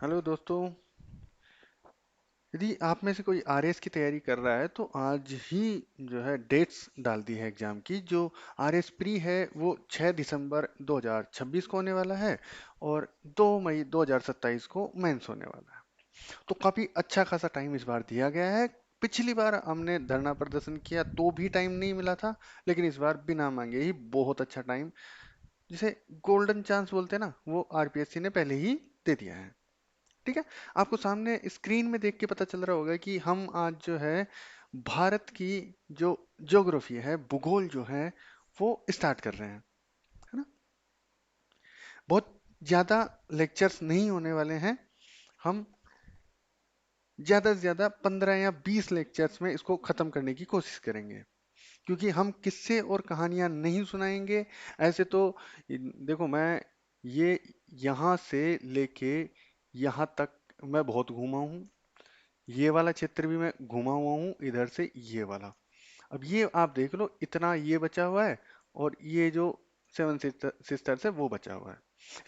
Hello दोस्तों। यदि आप में से कोई आरएस की तैयारी कर रहा है तो आज ही जो है डेट्स डाल दी है एग्जाम की। जो आरएस प्री है वो 6 दिसंबर 2026 को होने वाला है और 2 मई 2027 को मेंस होने वाला है। तो काफी अच्छा खासा टाइम इस बार दिया गया है। पिछली बार हमने धरना प्रदर्शन किया तो भी टाइम नहीं मिला था, लेकिन इस बार बिना मांगे ही बहुत अच्छा टाइम, जिसे गोल्डन चांस बोलते हैं ना, वो आरपीएससी ने पहले ही दे दिया है। ठीक है। आपको सामने स्क्रीन में देख के पता चल रहा होगा कि हम आज जो है भारत की जो ज्योग्राफी है, भूगोल जो है, वो स्टार्ट कर रहे हैं, है ना। बहुत ज्यादा लेक्चर्स नहीं होने वाले हैं। हम ज्यादा से ज्यादा 15 या 20 लेक्चर्स में इसको खत्म करने की कोशिश करेंगे, क्योंकि हम किस्से और कहानियां नहीं सुनाएंगे। ऐसे तो देखो, मैं ये यहाँ से लेके यहाँ तक मैं बहुत घूमा हूँ। ये वाला क्षेत्र भी मैं घुमा हुआ हूँ, इधर से ये वाला। अब ये आप देख लो, इतना ये बचा हुआ है और ये जो सेवन सिस्टर्स है वो बचा हुआ है।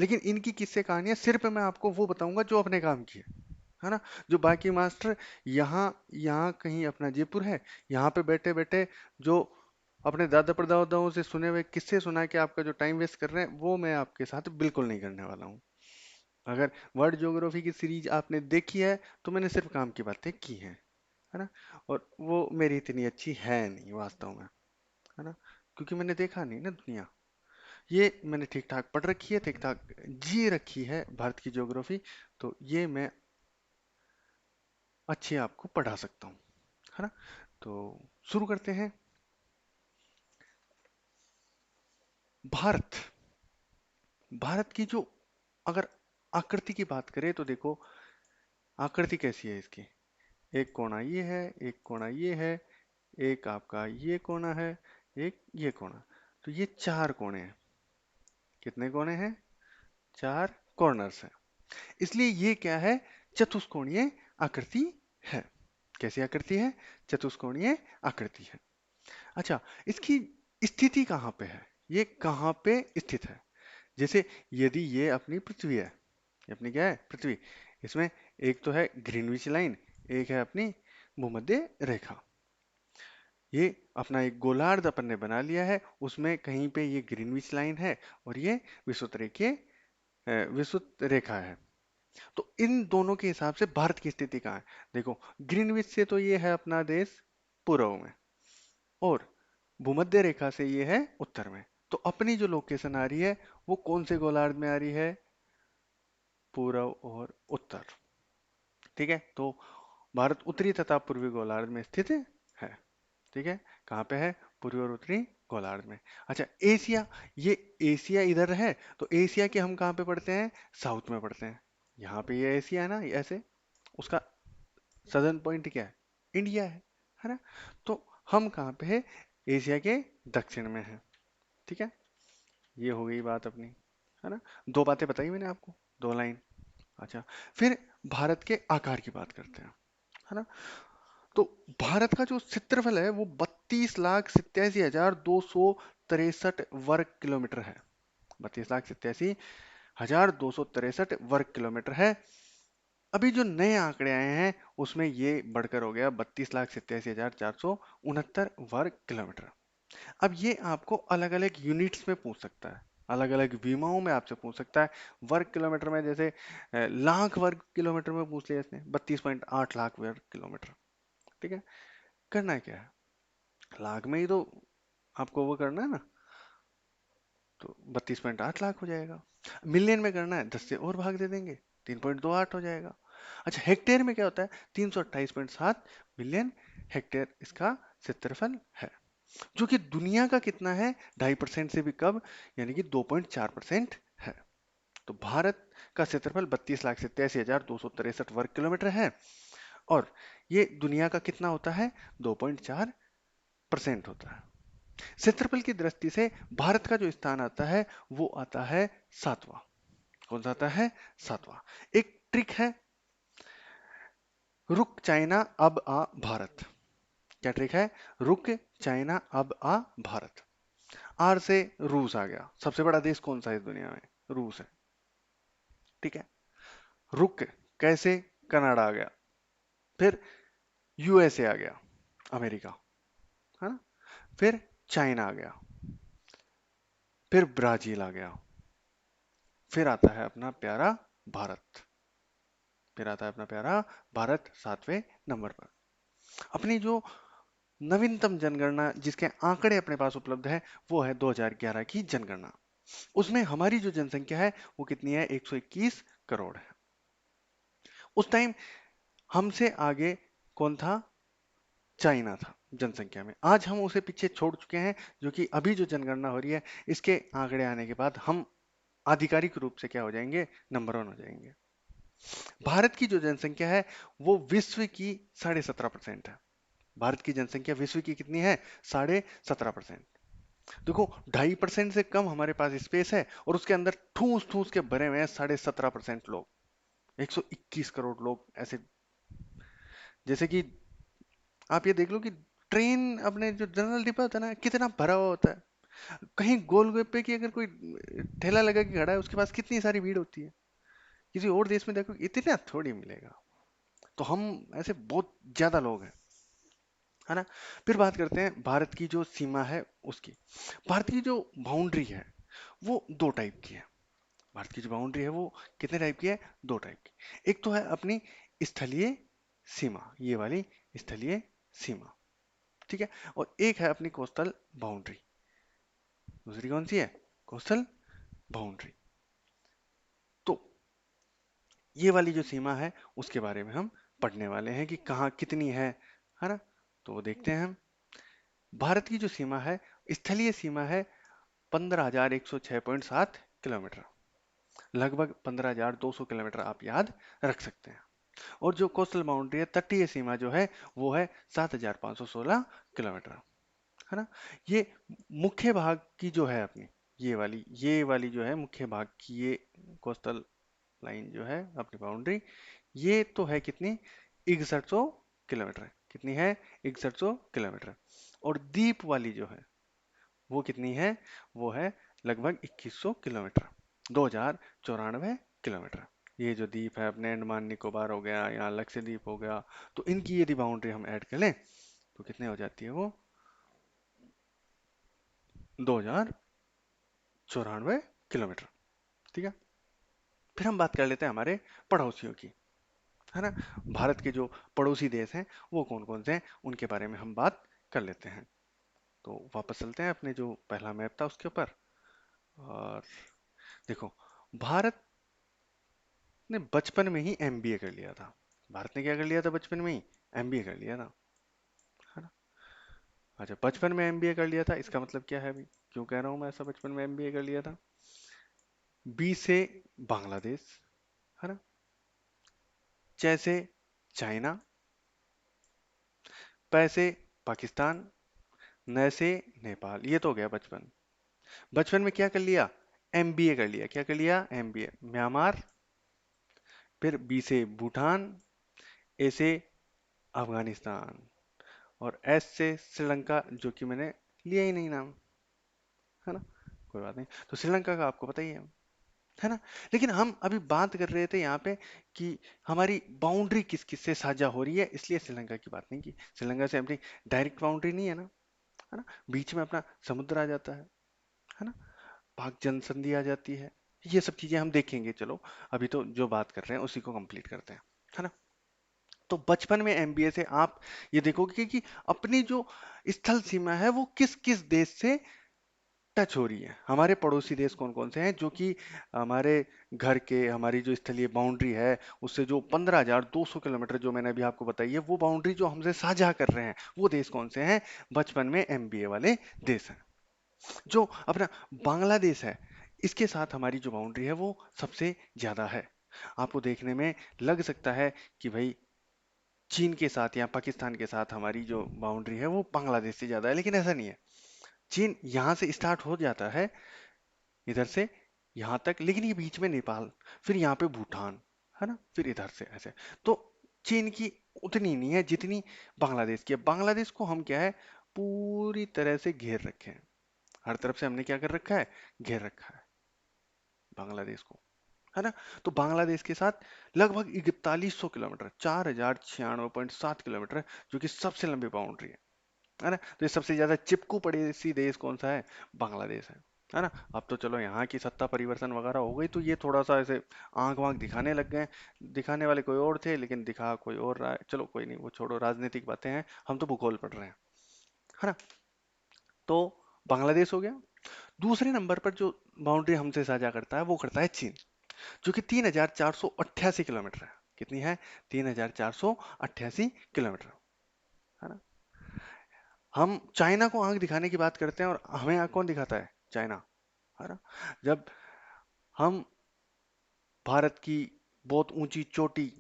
लेकिन इनकी किस्से कहानियां सिर्फ मैं आपको वो बताऊंगा जो अपने काम की है ना। जो बाकी मास्टर यहाँ यहाँ कहीं अपना जयपुर है, यहाँ पे बैठे बैठे जो अपने दादा परदादाओं से सुने हुए किस्से सुना के आपका जो टाइम वेस्ट कर रहे हैं, वो मैं आपके साथ बिल्कुल नहीं करने वाला हूँ। अगर वर्ल्ड ज्योग्राफी की सीरीज आपने देखी है तो मैंने सिर्फ काम की बातें की हैं, है ना। और वो मेरी इतनी अच्छी है नहीं वास्तव में, है ना, क्योंकि मैंने देखा नहीं ना दुनिया। ये मैंने ठीक ठाक पढ़ रखी है, ठीक ठाक जी रखी है भारत की ज्योग्राफी। तो ये मैं अच्छी आपको पढ़ा सकता हूँ, है ना। तो शुरू करते हैं। भारत भारत की जो, अगर आकृति की बात करें तो देखो, आकृति कैसी है इसकी। एक कोना ये है, एक कोना ये है, एक आपका ये कोना है, एक ये कोना। तो ये चार कोने हैं। कितने कोने हैं? चार कॉर्नर्स हैं। इसलिए ये क्या है? चतुष्कोणीय आकृति है। कैसी आकृति है? चतुष्कोणीय आकृति है। अच्छा, इसकी स्थिति कहाँ पे है? ये कहाँ पे स्थित है? जैसे यदि ये अपनी पृथ्वी है, ये अपनी क्या है? पृथ्वी। इसमें एक तो है ग्रीनविच लाइन, एक है अपनी भूमध्य रेखा। ये अपना एक गोलार्ध अपन ने बना लिया है, उसमें कहीं पे ये ग्रीनविच लाइन है और ये विषुवत रेखा है। तो इन दोनों के हिसाब से भारत की स्थिति कहाँ है? देखो, ग्रीनविच से तो ये है अपना देश पूर्व में, और भूमध्य रेखा से ये है उत्तर में। तो अपनी जो लोकेशन आ रही है वो कौन से गोलार्ध में आ रही है? पूर्व और उत्तर। ठीक है। तो भारत उत्तरी तथा पूर्वी गोलार्ध में स्थित है। ठीक है। कहाँ पे है? पूर्वी और उत्तरी गोलार्ध में। अच्छा, एशिया, ये एशिया इधर है, तो एशिया के हम कहाँ पे पढ़ते हैं? साउथ में पढ़ते हैं। यहाँ पे ये एशिया है ना, ये ऐसे। उसका सदर्न पॉइंट क्या है? इंडिया है ना। तो हम कहाँ पे है? एशिया के दक्षिण में है। ठीक है। ये हो गई बात अपनी, है ना। दो बातें बताई मैंने आपको, दो लाइन। अच्छा, फिर भारत के आकार की बात करते हैं, है ना। तो भारत का जो क्षेत्रफल है वो 32,87,263 वर्ग किलोमीटर है। 32,87,263 वर्ग किलोमीटर है। अभी जो नए आंकड़े आए हैं उसमें ये बढ़कर हो गया 32,87,469 वर्ग किलोमीटर। अब ये आपको अलग अलग यूनिट्स में पूछ सकता है, अलग अलग विमाओं में आपसे पूछ सकता है। वर्ग किलोमीटर में जैसे लाख वर्ग किलोमीटर में पूछ लिया इसने, 32.8 लाख वर्ग किलोमीटर। ठीक है। करना क्या है? लाख में ही तो आपको वो करना है ना, तो 32.8 लाख हो जाएगा। मिलियन में करना है, 10 से और भाग दे देंगे, 3.28 हो जाएगा। अच्छा, हेक्टेयर में क्या होता है? 328.7 मिलियन हेक्टेयर इसका क्षेत्रफल है, जो कि दुनिया का कितना है? 2.5% से भी कम, यानी कि 2.4% है। तो भारत का क्षेत्रफल 32,87,263 वर्ग किलोमीटर है, और ये दुनिया का कितना होता है? 2.4% होता है। क्षेत्रफल की दृष्टि से भारत का जो स्थान आता है वो आता है सातवां। कौन सा आता है? सातवां। एक ट्रिक है, रुक चाइना अब आ भारत। क्या ट्रिक है? रुक चाइना अब आ भारत। आर से रूस आ गया। सबसे बड़ा देश कौन सा है इस दुनिया में? रूस है। ठीक है। रुक कैसे कनाडा आ गया, फिर यूएसए आ गया, अमेरिका, है ना, फिर चाइना आ गया, फिर ब्राजील आ गया, फिर आता है अपना प्यारा भारत, फिर आता है अपना प्यारा भारत 7वें नंबर पर। अपनी जो नवीनतम जनगणना जिसके आंकड़े अपने पास उपलब्ध है वो है 2011 की जनगणना। उसमें हमारी जो जनसंख्या है वो कितनी है, 121 करोड़ है। उस टाइम हमसे आगे कौन था, चाइना था जनसंख्या में। आज हम उसे पीछे छोड़ चुके हैं, जो कि अभी जो जनगणना हो रही है इसके आंकड़े आने के बाद हम आधिकारिक रूप से क्या हो जाएंगे, नंबर वन हो जाएंगे। भारत की जो जनसंख्या है वो विश्व की 17.5% है। भारत की जनसंख्या विश्व की कितनी है, 17.5%। देखो 2.5% से कम हमारे पास स्पेस है और उसके अंदर ठूस ठूस के भरे हुए हैं 17.5% लोग, 121 करोड़ लोग ऐसे। जैसे कि आप ये देख लो कि ट्रेन, अपने जो जनरल डिब्बा होता है ना, कितना भरा हुआ होता है। कहीं गोलगप्पे की अगर कोई ठेला लगा के खड़ा है उसके पास कितनी सारी भीड़ होती है। किसी और देश में देखो इतना थोड़ी मिलेगा। तो हम ऐसे बहुत ज्यादा लोग हैं, है ना। फिर बात करते हैं भारत की जो सीमा है उसकी। भारत की जो बाउंड्री है वो दो टाइप की है। भारत की जो बाउंड्री है वो कितने टाइप की है, दो टाइप की। एक तो है अपनी स्थलीय सीमा, ये वाली स्थलीय सीमा, ठीक है। और एक है अपनी कोस्टल बाउंड्री। दूसरी कौन सी है, कोस्टल बाउंड्री। तो ये वाली जो सीमा है उसके बारे में हम पढ़ने वाले हैं कि कहाँ कितनी है ना। तो वो देखते हैं हम। भारत की जो सीमा है, स्थलीय सीमा है 15,106.7 किलोमीटर, लगभग 15,200 किलोमीटर आप याद रख सकते हैं। और जो कोस्टल बाउंड्री है, तटीय सीमा जो है वो है 7,516 किलोमीटर, है ना। ये मुख्य भाग की जो है अपनी, ये वाली जो है मुख्य भाग की ये कोस्टल लाइन जो है अपनी बाउंड्री, ये तो है कितनी, 6100 किलोमीटर। कितनी है, 6100 किलोमीटर। और द्वीप वाली जो है वो कितनी है, वो है लगभग 2100 किलोमीटर, 2094 किलोमीटर। ये जो द्वीप है अपने अंडमान निकोबार हो गया या लक्षद्वीप हो गया, तो इनकी यदि बाउंड्री हम ऐड कर लें तो कितने हो जाती है वो, 2094 किलोमीटर, ठीक है। फिर हम बात कर लेते हैं हमारे पड़ोसियों की, है ना। भारत के जो पड़ोसी देश हैं वो कौन कौन से हैं उनके बारे में हम बात कर लेते हैं। तो वापस चलते हैं अपने जो पहला मैप था उसके ऊपर। और देखो, भारत ने बचपन में ही एमबीए कर लिया था। भारत ने क्या कर लिया था बचपन में ही, एमबीए कर लिया था, है ना। अच्छा, बचपन में एमबीए कर लिया था, इसका मतलब क्या है अभी, क्यों कह रहा हूं मैं ऐसा बचपन में एमबीए कर लिया था। बी से बांग्लादेश, है ना, च से चाइना, प से पाकिस्तान, न से नेपाल। ये तो हो गया बचपन। बचपन में क्या कर लिया, एमबीए कर लिया। क्या कर लिया, एमबीए। म्यांमार, फिर बी से भूटान, ए से अफगानिस्तान, और एस से श्रीलंका, जो कि मैंने लिया ही नहीं नाम, है ना। कोई बात नहीं, तो श्रीलंका का आपको पता ही है ना। लेकिन हम अभी बात कर रहे थे यहाँ पे कि हमारी बाउंड्री किस किस से साझा हो रही है, इसलिए श्रीलंका की बात नहीं की। श्रीलंका से अपनी डायरेक्ट बाउंड्री नहीं है ना, बीच में अपना समुद्र आ जाता है ना, पाक जनसंधि आ जाती है। ये सब चीजें हम देखेंगे, चलो अभी तो जो बात कर रहे हैं उसी को कंप्लीट करते हैं, है ना। तो बचपन में एमबीए से आप ये देखोगे कि अपनी जो स्थल सीमा है वो किस किस देश से टच हो रही है। हमारे पड़ोसी देश कौन कौन से हैं जो कि हमारे घर के, हमारी जो स्थलीय बाउंड्री है उससे जो 15,200 किलोमीटर जो मैंने अभी आपको बताई है, वो बाउंड्री जो हमसे साझा कर रहे हैं, वो देश कौन से हैं, बचपन में एमबीए वाले देश हैं। जो अपना बांग्लादेश है, इसके साथ हमारी जो बाउंड्री है वो सबसे ज्यादा है। आपको देखने में लग सकता है कि भाई चीन के साथ या पाकिस्तान के साथ हमारी जो बाउंड्री है वो बांग्लादेश से ज्यादा है, लेकिन ऐसा नहीं है। चीन यहाँ से स्टार्ट हो जाता है, इधर से यहाँ तक, लेकिन ये बीच में नेपाल, फिर यहाँ पे भूटान, है ना, फिर इधर से ऐसे। तो चीन की उतनी नहीं है जितनी बांग्लादेश की है। बांग्लादेश को हम क्या है, पूरी तरह से घेर रखे हैं। हर तरफ से हमने क्या कर रखा है, घेर रखा है बांग्लादेश को, है ना। तो बांग्लादेश के साथ लगभग 4100 किलोमीटर, 4096.7 किलोमीटर, जो कि सबसे लंबी बाउंड्री है ना। तो ये सबसे ज्यादा चिपकू पड़ोसी देश कौन सा है? बांग्लादेश है ना। अब तो चलो यहाँ की सत्ता परिवर्तन वगैरह हो गई, तो ये थोड़ा सा ऐसे आंख वाँख दिखाने लग गए। दिखाने वाले कोई और थे लेकिन दिखा कोई और रहा है। चलो कोई नहीं, वो छोड़ो, राजनीतिक बातें हैं, हम तो भूगोल पढ़ रहे हैं, है ना। तो बांग्लादेश हो गया। दूसरे नंबर पर जो बाउंड्री हमसे साझा करता है वो करता है चीन, जो कि 3488 किलोमीटर है। कितनी है? 3488 किलोमीटर, है ना। हम चाइना को आंख दिखाने की बात करते हैं और हमें आंख कौन दिखाता है? चाइना, है ना। जब हम भारत की बहुत ऊंची चोटी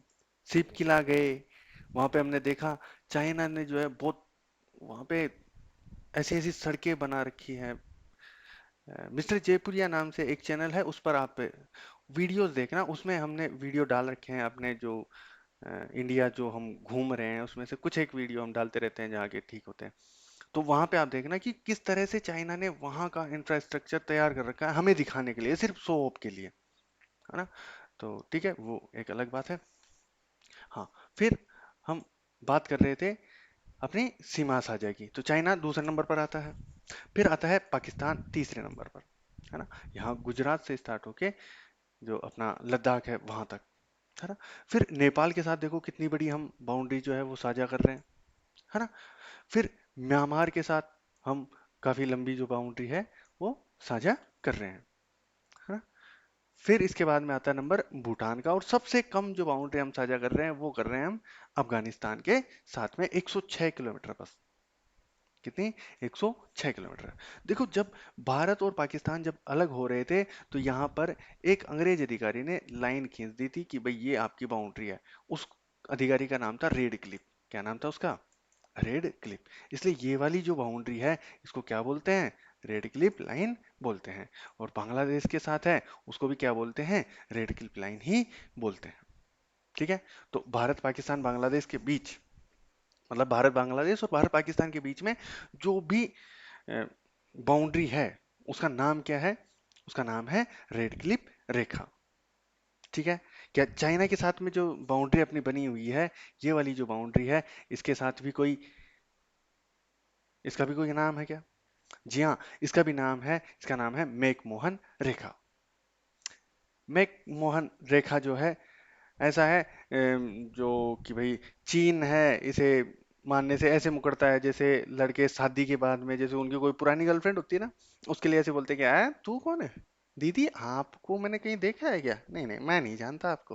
सिपकिला गए, वहां पे हमने देखा चाइना ने जो है बहुत वहां पे ऐसी ऐसी सड़कें बना रखी हैं। मिस्टर जयपुरिया नाम से एक चैनल है, उस पर आप वीडियोस देखना, उसमें हमने वीडियो डाल रखे हैं अपने जो इंडिया जो हम घूम रहे हैं उसमें से कुछ एक वीडियो हम डालते रहते हैं जहाँ के ठीक होते हैं। तो वहां पे आप देखना कि किस तरह से चाइना ने वहां का इंफ्रास्ट्रक्चर तैयार कर रखा है हमें दिखाने के लिए, सिर्फ शो ऑफ के लिए, है ना। तो ठीक है, वो एक अलग बात है। हाँ, फिर हम बात कर रहे थे अपनी सीमा साझा की, तो चाइना दूसरे नंबर पर आता है। फिर आता है पाकिस्तान तीसरे नंबर पर, है ना। यहाँ गुजरात से स्टार्ट होके जो अपना लद्दाख है वहां तक, है ना। फिर नेपाल के साथ देखो कितनी बड़ी हम बाउंड्री जो है वो साझा कर रहे हैं, है ना। फिर म्यांमार के साथ हम काफी लंबी जो बाउंड्री है वो साझा कर रहे हैं, है ना। फिर इसके बाद में आता है नंबर भूटान का, और सबसे कम जो बाउंड्री हम साझा कर रहे हैं वो कर रहे हैं हम अफगानिस्तान के साथ में, 106 किलोमीटर बस। कितनी? 106 किलोमीटर। देखो, जब भारत और पाकिस्तान जब अलग हो रहे थे, तो यहाँ पर एक अंग्रेज अधिकारी ने लाइन खींच दी थी कि भाई ये आपकी बाउंड्री है। उस अधिकारी का नाम था रेड क्लिफ। क्या नाम था उसका? Red Cliff. इसलिए ये वाली जो बाउंड्री है इसको क्या बोलते हैं? रेड क्लिफ लाइन बोलते हैं। और बांग्लादेश के साथ है उसको भी क्या बोलते हैं? रेड क्लिफ लाइन ही बोलते हैं। ठीक है। तो भारत पाकिस्तान बांग्लादेश के बीच, मतलब भारत बांग्लादेश और भारत पाकिस्तान के बीच में जो भी बाउंड्री है उसका नाम क्या है? उसका नाम है रेड क्लिफ रेखा। ठीक है। क्या चाइना के साथ में जो बाउंड्री अपनी बनी हुई है, ये वाली जो बाउंड्री है, इसके साथ भी कोई, इसका भी कोई नाम है क्या? जी हाँ, इसका भी नाम है, इसका नाम है मैकमोहन रेखा। मैकमोहन रेखा जो है, ऐसा है जो कि भाई चीन है इसे मानने से ऐसे मुकरता है जैसे लड़के शादी के बाद में, जैसे उनकी कोई पुरानी गर्लफ्रेंड होती है ना, उसके लिए ऐसे बोलते हैं कि तू कौन है? दीदी आपको मैंने कहीं देखा है क्या? नहीं नहीं, मैं नहीं जानता आपको,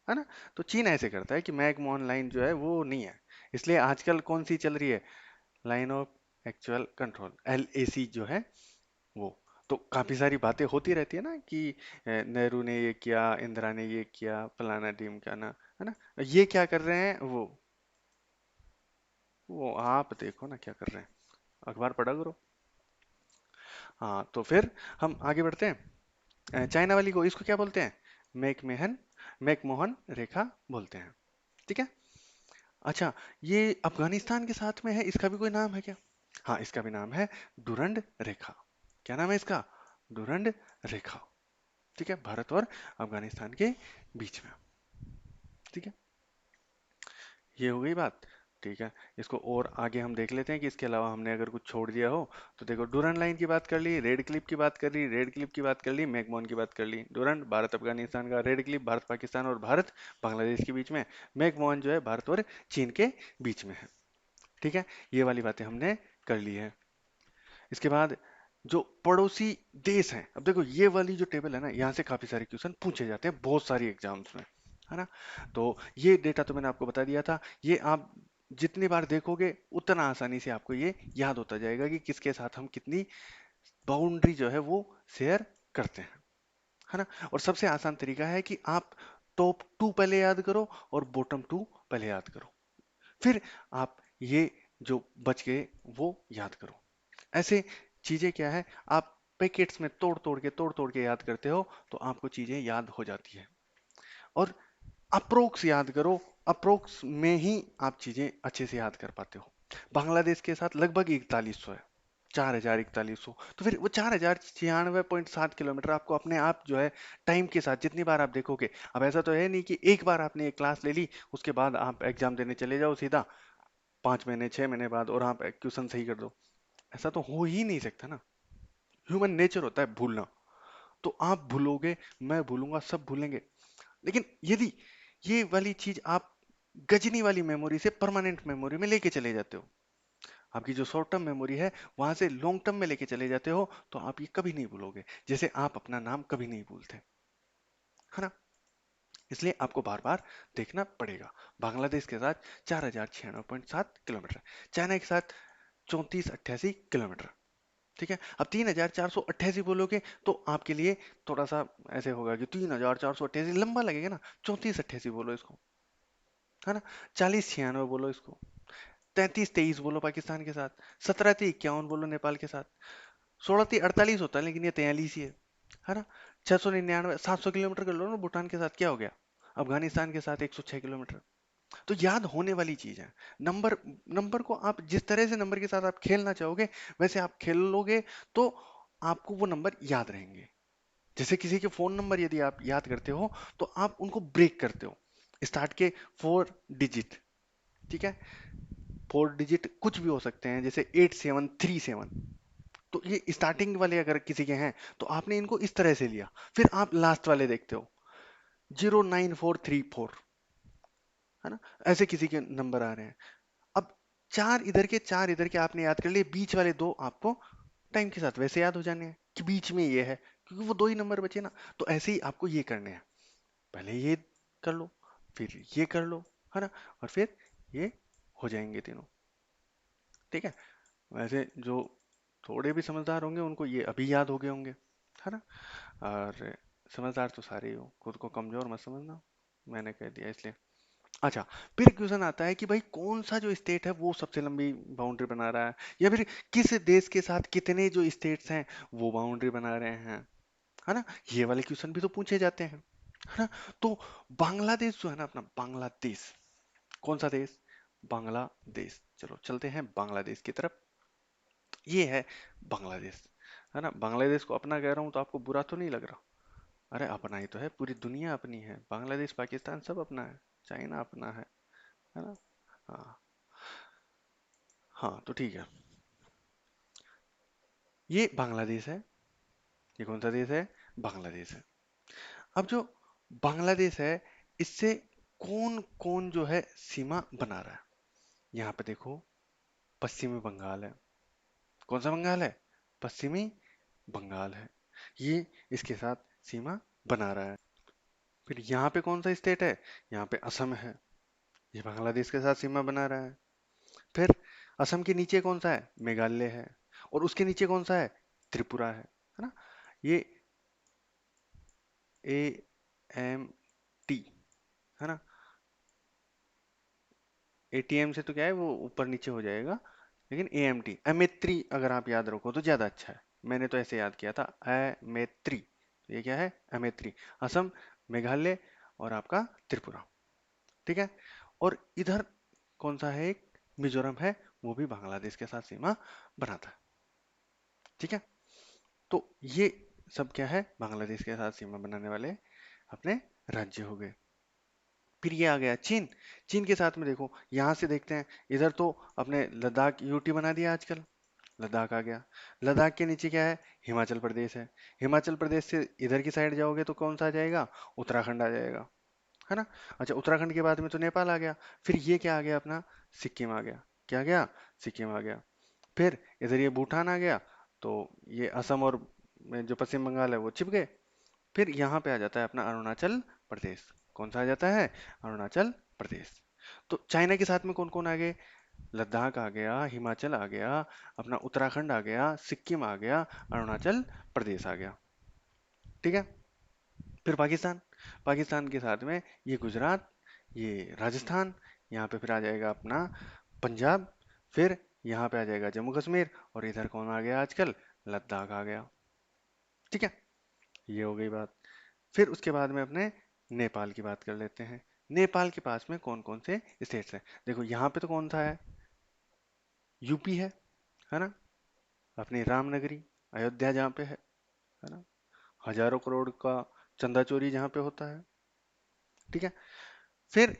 है ना। तो चीन ऐसे करता है कि मैकमोहन लाइन जो है वो नहीं है। इसलिए आजकल कौन सी चल रही है? Line of actual control, LAC जो है वो। तो काफी सारी बातें होती रहती है ना कि नेहरू ने ये किया, इंदिरा ने ये किया, फलाना टीम का ना, है ना। ये क्या कर रहे हैं? वो आप देखो ना क्या कर रहे हैं, अखबार पढ़ा करो। हाँ, तो फिर हम आगे बढ़ते हैं। चाइना वाली को, इसको क्या बोलते हैं? मैकमेहन मैकमोहन रेखा बोलते हैं। ठीक है। अच्छा, ये अफगानिस्तान के साथ में है, इसका भी कोई नाम है क्या? हाँ, इसका भी नाम है डूरंड रेखा। क्या नाम है इसका? डूरंड रेखा। ठीक है, भारत और अफगानिस्तान के बीच में। ठीक है, ये हो गई बात। ठीक है, इसको और आगे हम देख लेते हैं कि इसके अलावा हमने अगर कुछ छोड़ दिया हो। तो देखो, डूरंड लाइन की बात कर ली, रेड क्लिप की बात कर ली, रेड क्लिप की बात कर ली, मैकमोहन की बात कर ली। डूरंड भारत अफगानिस्तान का, रेड क्लिप भारत पाकिस्तान और भारत बांग्लादेश के बीच में, मैकमोहन जो है भारत और चीन के बीच में है। ठीक है, ये वाली बातें हमने कर ली है। इसके बाद जो पड़ोसी देश हैं, अब देखो ये वाली जो टेबल है ना, यहाँ से काफी सारे क्वेश्चन पूछे जाते हैं बहुत सारी एग्जाम्स में, है ना। तो ये डेटा तो मैंने आपको बता दिया था। ये आप जितनी बार देखोगे उतना आसानी से आपको ये याद होता जाएगा कि किसके साथ हम कितनी बाउंड्री जो है वो शेयर करते हैं, है ना। और सबसे आसान तरीका है कि आप टॉप टू पहले याद करो और बॉटम टू पहले याद करो, फिर आप ये जो बच गए वो याद करो। ऐसे चीजें क्या है, आप पैकेट्स में तोड़ तोड़ के याद करते हो तो आपको चीजें याद हो जाती है। और अप्रोक्स याद करो, अप्रोक्स में ही आप चीजें अच्छे से याद कर पाते हो। बांग्लादेश के साथ लगभग 4100 है, 41,4100। तो फिर वो 4,096.7 किलोमीटर आपको अपने आप जो है टाइम के साथ जितनी बार आप देखोगे। अब ऐसा तो है नहीं कि एक बार आपने एक क्लास ले ली, उसके बाद आप एग्जाम देने चले जाओ सीधा 5 महीने 6 महीने बाद, और आप क्वेश्चन सही कर दो। ऐसा तो हो ही नहीं सकता ना। ह्यूमन नेचर होता है भूलना। तो आप भूलोगे, मैं भूलूंगा, सब भूलेंगे। लेकिन यदि ये वाली चीज आप गजनी वाली मेमोरी से परमानेंट मेमोरी में लेके चले जाते हो, आपकी जो शॉर्ट टर्म मेमोरी है वहां से लॉन्ग टर्म में लेके चले जाते हो, तो आप ये कभी नहीं भूलोगे। जैसे आप अपना नाम कभी नहीं भूलते, है ना। इसलिए आपको बार बार देखना पड़ेगा। बांग्लादेश के साथ 4,096.7 किलोमीटर, चाइना के साथ 3488 किलोमीटर। ठीक है, अब 3,488 बोलोगे तो आपके लिए थोड़ा सा ऐसे होगा कि 3,488 लंबा लगेगा ना। 3488 बोलो इसको, है ना। 4096 बोलो इसको, 3323 बोलो पाकिस्तान के साथ, 17 इक्यावन बोलो नेपाल के साथ, 16 38 होता है लेकिन ये 43 ही है ना। 699 700 किलोमीटर कर लो ना भूटान के साथ, क्या हो गया। अफगानिस्तान के साथ 106 किलोमीटर। तो याद होने वाली चीज है। नंबर, नंबर को आप जिस तरह से नंबर के साथ आप खेलना चाहोगे वैसे आप खेल लोगे, तो आपको वो नंबर याद रहेंगे। जैसे किसी के फोन नंबर यदि आप याद करते हो तो आप उनको ब्रेक करते हो। स्टार्ट के 4 डिजिट, ठीक है, 4 डिजिट कुछ भी हो सकते हैं, जैसे 8737। तो ये स्टार्टिंग वाले अगर किसी के हैं तो आपने इनको इस तरह से लिया। फिर आप लास्ट वाले देखते हो 09434, है ना। ऐसे किसी के नंबर आ रहे हैं। अब चार इधर के चार इधर के आपने याद कर लिए, बीच वाले दो आपको टाइम के साथ वैसे याद हो जाने हैं कि बीच में ये है, क्योंकि वो दो ही नंबर बचे ना। तो ऐसे ही आपको ये करने हैं, पहले ये कर लो, फिर ये कर लो, है ना, और फिर ये हो जाएंगे तीनों। ठीक है। वैसे जो थोड़े भी समझदार होंगे उनको ये अभी याद हो गए होंगे, है ना। और समझदार तो सारे ही हो, खुद को कमजोर मत समझना, मैंने कह दिया इसलिए। अच्छा, फिर क्वेश्चन आता है कि भाई कौन सा जो स्टेट है वो सबसे लंबी बाउंड्री बना रहा है, या फिर किस देश के साथ कितने जो स्टेट्स हैं वो बाउंड्री बना रहे हैं, है ना। ये वाले क्वेश्चन भी तो पूछे जाते हैं, है ना। तो बांग्लादेश जो है ना अपना, बांग्लादेश कौन सा देश, बांग्लादेश। चलो चलते हैं बांग्लादेश की तरफ। ये है बांग्लादेश, है ना। बांग्लादेश को अपना कह रहा हूँ तो आपको बुरा तो नहीं लग रहा। अरे अपना ही तो है, पूरी दुनिया अपनी है, बांग्लादेश पाकिस्तान सब अपना है, चाइना अपना है ना। हाँ, हाँ तो ठीक है। ये बांग्लादेश है। ये कौन सा देश है, बांग्लादेश है। अब जो बांग्लादेश है इससे कौन कौन जो है सीमा बना रहा है, यहाँ पे देखो। पश्चिमी बंगाल है। कौन सा बंगाल है, पश्चिमी बंगाल है, ये इसके साथ सीमा बना रहा है। फिर यहाँ पे कौन सा स्टेट है, यहाँ पे असम है, ये बांग्लादेश के साथ सीमा बना रहा है। फिर असम के नीचे कौन सा है, मेघालय है, और उसके नीचे कौन सा है, त्रिपुरा है ना। ये AMT, है ना। ATM से तो क्या है वो ऊपर नीचे हो जाएगा, लेकिन AMT अमेत्री अगर आप याद रखो तो ज्यादा अच्छा है। मैंने तो ऐसे याद किया था, अमेत्री। तो ये क्या है, अमेत्री। असम, मेघालय और आपका त्रिपुरा। ठीक है। और इधर कौन सा है, एक मिजोरम है, वो भी बांग्लादेश के साथ सीमा बनाता है। ठीक है। तो ये सब क्या है, बांग्लादेश के साथ सीमा बनाने वाले अपने राज्य हो गए। फिर ये आ गया चीन। चीन के साथ में देखो, यहाँ से देखते हैं, इधर तो अपने लद्दाख यूटी बना दिया आजकल, लद्दाख आ गया। लद्दाख के नीचे क्या है, हिमाचल प्रदेश है। हिमाचल प्रदेश से इधर की साइड जाओगे तो कौन सा आ जाएगा, उत्तराखंड आ जाएगा, है ना। अच्छा, उत्तराखंड के बाद में तो नेपाल आ गया। फिर ये क्या आ गया अपना, सिक्किम आ गया। क्या आ गया, सिक्किम आ गया। फिर इधर ये भूटान आ गया। तो ये असम और जो पश्चिम बंगाल है वो छिप गए। फिर यहाँ पे आ जाता है अपना अरुणाचल प्रदेश। कौन सा आ जाता है, अरुणाचल प्रदेश। तो चाइना के साथ में कौन कौन आ गए, लद्दाख आ गया, हिमाचल आ गया, अपना उत्तराखंड आ गया, सिक्किम आ गया, अरुणाचल प्रदेश आ गया। ठीक है। फिर पाकिस्तान, पाकिस्तान के साथ में ये गुजरात, ये राजस्थान, यहाँ पे फिर आ जाएगा अपना पंजाब। फिर यहाँ पे आ जाएगा जम्मू कश्मीर, और इधर कौन आ गया आजकल, लद्दाख आ गया। ठीक है, ये हो गई बात। फिर उसके बाद में अपने नेपाल की बात कर लेते हैं। नेपाल के पास में कौन कौन से स्टेट्स हैं, देखो यहाँ पे तो कौन सा है, यूपी है ना। अपनी रामनगरी अयोध्या जहाँ पे है ना, हजारों करोड़ का चंदा चोरी जहाँ पे होता है। ठीक है। फिर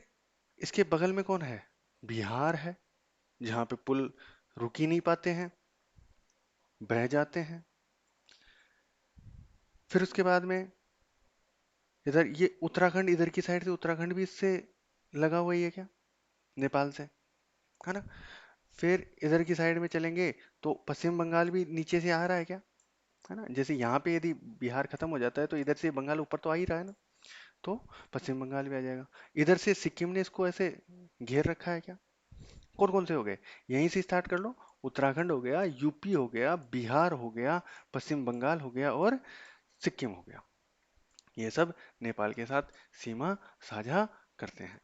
इसके बगल में कौन है? बिहार है, जहाँ पे पुल रुक ही नहीं पाते हैं, बह जाते हैं। फिर उसके बाद में इधर ये उत्तराखंड, इधर की साइड से उत्तराखंड भी इससे लगा हुआ ही है क्या, नेपाल से, है ना। फिर इधर की साइड में चलेंगे तो पश्चिम बंगाल भी नीचे से आ रहा है क्या, है ना। जैसे यहाँ पे यदि बिहार खत्म हो जाता है तो इधर से बंगाल ऊपर तो आ ही रहा है ना, तो पश्चिम बंगाल भी आ जाएगा। इधर से सिक्किम ने इसको ऐसे घेर रखा है क्या। कौन कौन से हो गए, यहीं से स्टार्ट कर लो। उत्तराखंड हो गया, यूपी हो गया, बिहार हो गया, पश्चिम बंगाल हो गया और सिक्किम हो गया। ये सब नेपाल के साथ सीमा साझा करते हैं।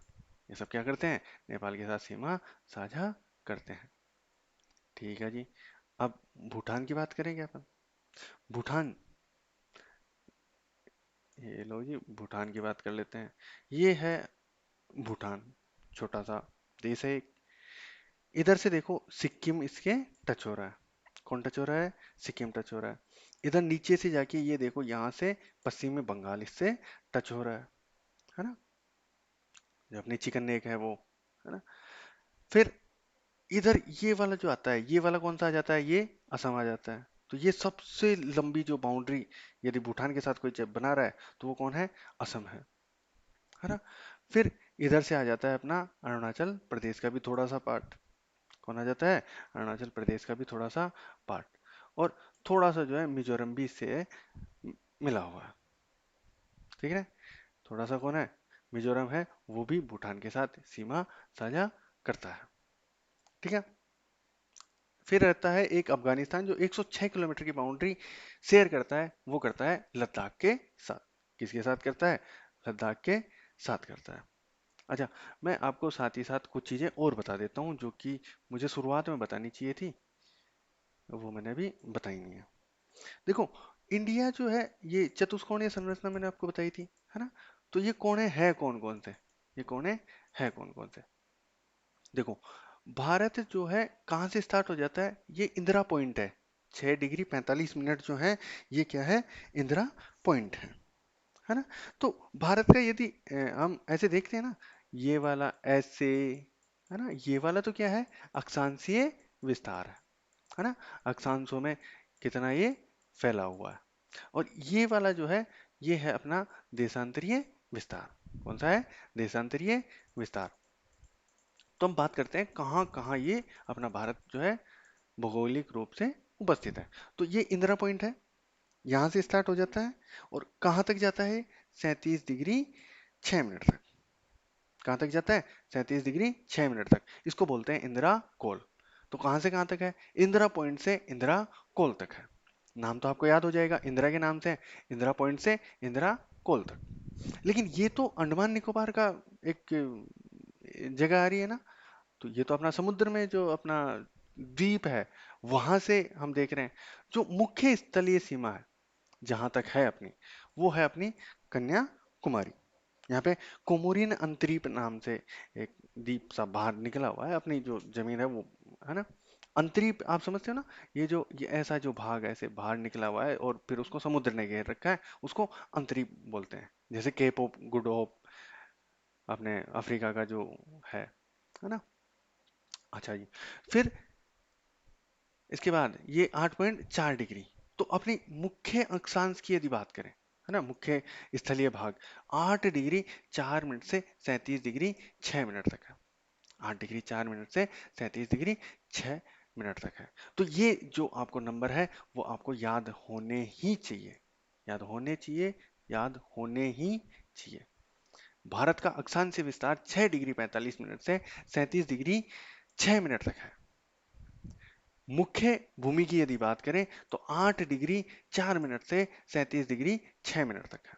ये सब क्या करते हैं, नेपाल के साथ सीमा साझा करते हैं। ठीक है जी। अब भूटान की बात करेंगे अपन। भूटान, ये लो जी, भूटान की बात कर लेते हैं। ये है भूटान, छोटा सा देश है एक। इधर से देखो सिक्किम इसके टच हो रहा है। कौन टच हो रहा है, सिक्किम टच हो रहा है। इधर नीचे से जाके ये देखो, यहाँ से पश्चिमी बंगाल इससे टच हो रहा है ना। जो अपनी चिकन नेक है वो, है ना। फिर इधर ये वाला जो आता है, ये वाला कौन सा आ जाता है, ये असम आ जाता है। तो ये सबसे लंबी जो बाउंड्री यदि भूटान के साथ कोई जब बना रहा है तो वो कौन है, असम है ना। फिर इधर से आ जाता है अपना अरुणाचल प्रदेश का भी थोड़ा सा पार्ट। कौन आ जाता है, अरुणाचल प्रदेश का भी थोड़ा सा पार्ट। और थोड़ा सा जो है मिजोरम भी इससे मिला हुआ है। ठीक है। थोड़ा सा कौन है, मिजोरम है, वो भी भूटान के साथ सीमा साझा करता है। ठीक है। फिर रहता है एक अफगानिस्तान, जो 106 किलोमीटर की बाउंड्री शेयर करता है, वो करता है लद्दाख के साथ। किसके साथ करता है, लद्दाख के साथ करता है। अच्छा, मैं आपको साथ ही साथ कुछ चीजें और बता देता हूँ जो कि मुझे शुरुआत में बतानी चाहिए थी, वो मैंने अभी बताई नहीं है। देखो, इंडिया जो है ये चतुष्कोणीय संरचना मैंने आपको बताई थी, है ना। तो ये कोणे है कौन कौन से, ये कोणे है कौन कौन से। देखो, भारत जो है कहाँ से स्टार्ट हो जाता है, ये इंदिरा पॉइंट है। 6 डिग्री 45 मिनट जो है, ये क्या है, इंदिरा पॉइंट है ना। तो भारत का यदि हम ऐसे देखते हैं ना, ये वाला ऐसे, है ना, ये वाला तो क्या है, अक्षांशीय विस्तार है ना। अक्षांशों में कितना ये फैला हुआ है। और ये वाला जो है, ये है अपना देशांतरीय विस्तार। कौन सा है, देशांतरीय विस्तार। तो हम बात करते हैं कहाँ कहाँ ये अपना भारत जो है भौगोलिक रूप से उपस्थित है। तो ये इंदिरा पॉइंट है, यहाँ से स्टार्ट हो जाता है और कहाँ तक जाता है, 37 डिग्री 6 मिनट तक। कहाँ तक जाता है, 37 डिग्री 6 मिनट तक। इसको बोलते हैं इंदिरा कोल। तो कहाँ से कहाँ तक है, इंदिरा पॉइंट से इंदिरा कोल तक है। नाम तो आपको याद हो जाएगा, इंदिरा के नाम से है, इंदिरा पॉइंट से इंदिरा कोल तक। लेकिन ये तो अंडमान निकोबार का एक जगह आ रही है ना। तो ये तो अपना समुद्र में जो अपना द्वीप है, वहां से हम देख रहे हैं। जो मुख्य स्थलीय सीमा है जहां तक है अपनी, वो है अपनी कन्याकुमारी। यहाँ पे कोमोरिन अंतरीप नाम से एक द्वीप सा बाहर निकला हुआ है, अपनी जो जमीन है वो, है ना। अंतरीप आप समझते हो ना, ये ऐसा जो भाग ऐसे बाहर निकला हुआ है और फिर उसको समुद्र ने घेर रखा है, उसको अंतरीप बोलते हैं। जैसे केप ऑफ गुड होप अपने अफ्रीका का जो है ना। अच्छा जी। फिर इसके बाद ये 8.4 डिग्री। तो अपनी मुख्य अक्षांश की यदि बात करें, है ना, मुख्य स्थलीय भाग 8 डिग्री 4 मिनट से 37 डिग्री 6 मिनट तक है। 8 डिग्री 4 मिनट से 37 डिग्री 6 मिनट तक है। तो ये जो आपको नंबर है वो आपको याद होने ही चाहिए, याद होने चाहिए, याद होने ही चाहिए। भारत का अक्षांशीय विस्तार 6 डिग्री 45 मिनट से 37 डिग्री 6 मिनट तक है। मुख्य भूमि की यदि बात करें तो 8 डिग्री 4 मिनट से 37 डिग्री 6 मिनट तक है।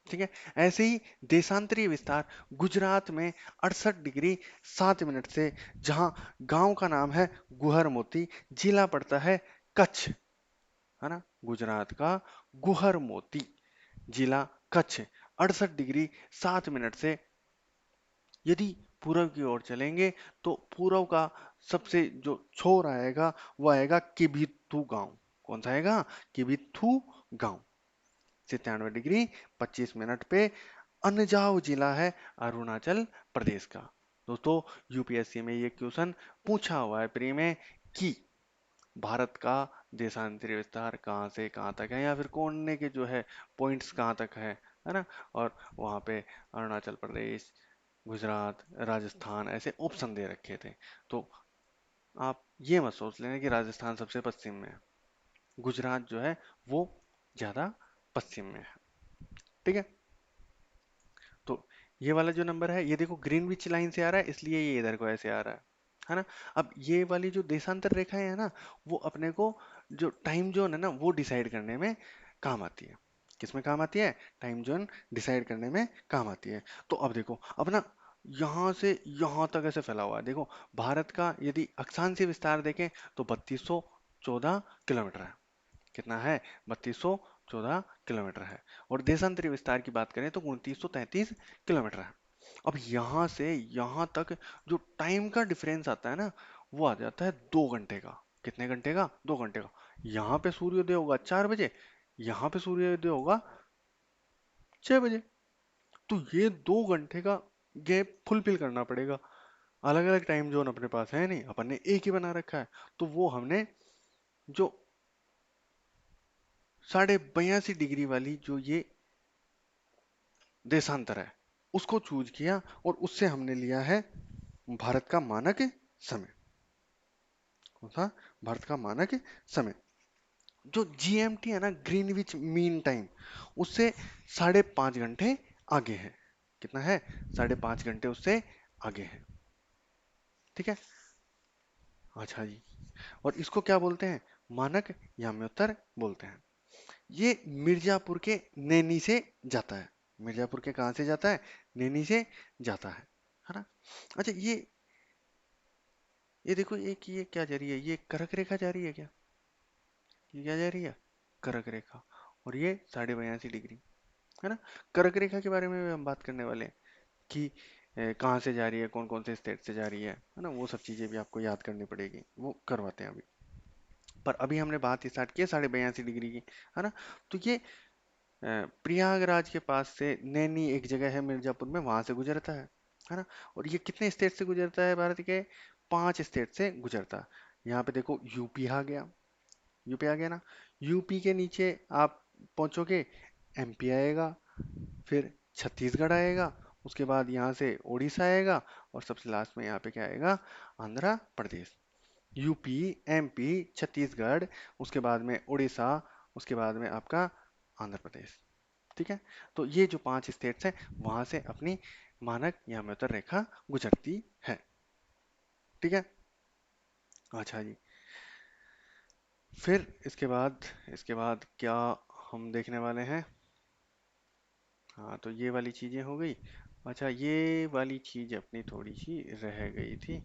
ठीक है। ऐसे ही देशांतरीय विस्तार गुजरात में 68 डिग्री 7 मिनट से, जहां गांव का नाम है गुहर मोती, जिला पड़ता है कच्छ, है ना। गुजरात का गुहर मोती, जिला कच्छ। 68 डिग्री 7 मिनट से यदि पूर्व की ओर चलेंगे तो पूर्व का सबसे जो छोर आएगा वो आएगा किबिथु गांव। कौन सा आएगा? किबिथु गांव। 97 डिग्री 25 मिनट पे अंजाव जिला है अरुणाचल प्रदेश का। दोस्तों, यूपीएससी में ये क्वेश्चन पूछा हुआ है प्री में कि भारत का देशांतरी विस्तार कहाँ से कहाँ तक है, या फिर कोने के जो है पॉइंट्स कहाँ तक है ना। और वहाँ पे अरुणाचल प्रदेश, गुजरात, राजस्थान ऐसे ऑप्शन दे रखे थे। तो आप ये मत सोच लेना कि राजस्थान सबसे पश्चिम में है, गुजरात जो है वो ज्यादा पश्चिम में है। ठीक है। तो ये वाला जो नंबर है, ये देखो ग्रीनविच लाइन से आ रहा है, इसलिए ये इधर को ऐसे आ रहा है ना। अब ये वाली जो देशांतर रेखाएं है ना, वो अपने को जो टाइम जोन है ना वो डिसाइड करने में काम आती है। किसमें काम आती है? टाइम जोन डिसाइड करने में काम आती है। तो अब देखो अपना यहाँ से यहाँ तक ऐसे फैला हुआ है। देखो भारत का यदि अक्षांशीय विस्तार देखें तो 3214 किलोमीटर है। कितना है? 3214 किलोमीटर है। और देशांतरी विस्तार की बात करें तो 2933 किलोमीटर है। अब यहाँ से यहाँ तक जो टाइम का डिफरेंस आता है ना, वो आ जाता है 2 घंटे का। कितने घंटे का? 2 घंटे का। यहाँ पे सूर्योदय होगा 4 बजे, यहाँ पे सूर्योदय होगा 6 बजे। तो ये 2 घंटे का गैप फुलफिल करना पड़ेगा। अलग अलग टाइम जोन अपने पास है नहीं, अपन ने एक ही बना रखा है। तो वो हमने जो 82.5 डिग्री वाली जो ये देशांतर है उसको चूज किया, और उससे हमने लिया है भारत का मानक समय। कौन सा? भारत का मानक समय। जो जीएमटी है ना, ग्रीनविच मीन टाइम, उससे 5.5 घंटे आगे है। कितना है? 5.5 घंटे उससे आगे है। ठीक है। अच्छा जी। और इसको क्या बोलते हैं? मानक याम्योत्तर बोलते हैं। ये मिर्जापुर के नैनी से जाता है। मिर्जापुर के कहाँ से जाता है? नैनी से जाता है ना। अच्छा, ये देखो एक ये क्या जा रही है? ये कर्क रेखा जा रही है क्या? ये क्या जा रही है? कर्क रेखा। और ये 82.5 डिग्री है ना। कर्क रेखा के बारे में भी हम बात करने वाले हैं कि कहाँ से जा रही है, कौन कौन से स्टेट से जा रही है ना। वो सब चीजें भी आपको याद करनी पड़ेगी, वो करवाते हैं अभी। पर अभी हमने बात स्टार्ट की है 82.5 डिग्री की, है ना। तो ये प्रयागराज के पास से नैनी एक जगह है मिर्जापुर में, वहां से गुजरता है ना। और ये कितने स्टेट से गुजरता है? भारत के 5 स्टेट से गुजरता है। यहाँ पे देखो यूपी आ गया। यूपी आ गया ना। यूपी के नीचे आप पहुंचोगे, एमपी आएगा, फिर छत्तीसगढ़ आएगा, उसके बाद यहाँ से उड़ीसा आएगा, और सबसे लास्ट में यहाँ पे क्या आएगा? आंध्र प्रदेश। यूपी, एमपी, छत्तीसगढ़, उसके बाद में उड़ीसा, उसके बाद में आपका आंध्र प्रदेश। ठीक है। तो ये जो 5 स्टेट्स हैं वहां से अपनी मानक याम्योत्तर रेखा गुजरती है। ठीक है। अच्छा जी। फिर इसके बाद क्या हम देखने वाले हैं? हाँ, तो ये वाली चीजें हो गई। अच्छा, ये वाली चीज अपनी थोड़ी सी रह गई थी।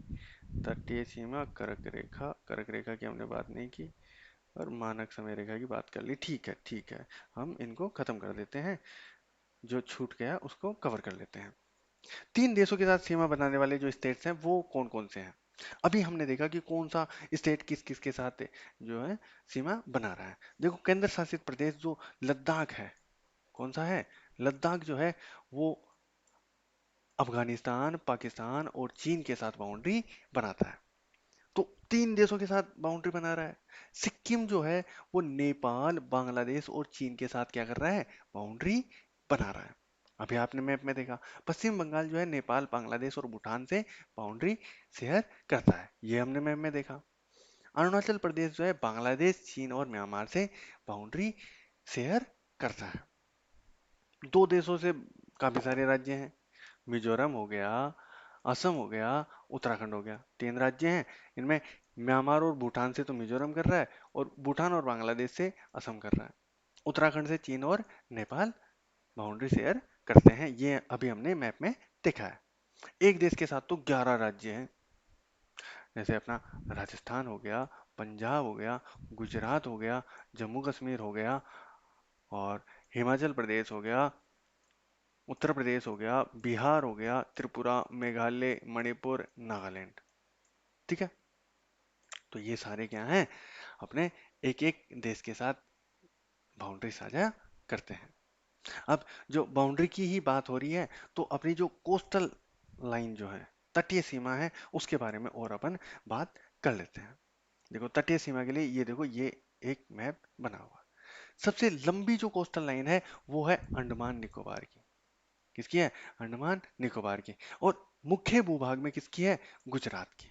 तटीय सीमा, कर्क रेखा। कर्क रेखा की हमने बात नहीं की, और मानक समय रेखा की बात कर ली। ठीक है, ठीक है। हम इनको खत्म कर देते हैं, जो छूट गया उसको कवर कर लेते हैं। 3 देशों के साथ सीमा बनाने वाले जो स्टेट्स हैं वो कौन कौन से हैं? अभी हमने देखा कि कौन सा स्टेट किस किस के साथ जो है सीमा बना रहा है। देखो केंद्र शासित प्रदेश जो लद्दाख है, कौन सा है? लद्दाख जो है वो अफगानिस्तान, पाकिस्तान और चीन के साथ बाउंड्री बनाता है। तो 3 देशों के साथ बाउंड्री बना रहा है। सिक्किम जो है वो नेपाल, बांग्लादेश और चीन के साथ क्या कर रहा है? बाउंड्री बना रहा है। अभी आपने मैप में देखा, पश्चिम बंगाल जो है नेपाल, बांग्लादेश और भूटान से बाउंड्री शेयर करता है, ये हमने मैप में देखा। अरुणाचल प्रदेश जो है बांग्लादेश, चीन और म्यांमार से बाउंड्री शेयर करता है। 2 देशों से काफी सारे राज्य हैं। मिजोरम हो गया, असम हो गया, उत्तराखंड हो गया। 3 राज्य हैं। इनमें म्यांमार और भूटान से तो मिजोरम कर रहा है, और भूटान और बांग्लादेश से असम कर रहा है। उत्तराखंड से चीन और नेपाल बाउंड्री शेयर करते हैं, ये अभी हमने मैप में देखा है। एक देश के साथ तो 11 राज्य हैं, जैसे अपना राजस्थान हो गया, पंजाब हो गया, गुजरात हो गया, जम्मू कश्मीर हो गया, और हिमाचल प्रदेश हो गया, उत्तर प्रदेश हो गया, बिहार हो गया, त्रिपुरा, मेघालय, मणिपुर, नागालैंड। ठीक है। तो ये सारे क्या हैं? अपने एक एक देश के साथ बाउंड्री साझा करते हैं। अब जो बाउंड्री की ही बात हो रही है, तो अपनी जो कोस्टल लाइन जो है, तटीय सीमा है, उसके बारे में और अपन बात कर लेते हैं। देखो तटीय सीमा के लिए ये देखो, ये एक मैप बना हुआ। सबसे लंबी जो कोस्टल लाइन है वो है अंडमान निकोबार की। किसकी है? अंडमान निकोबार की। और मुख्य भूभाग में किसकी है? गुजरात की।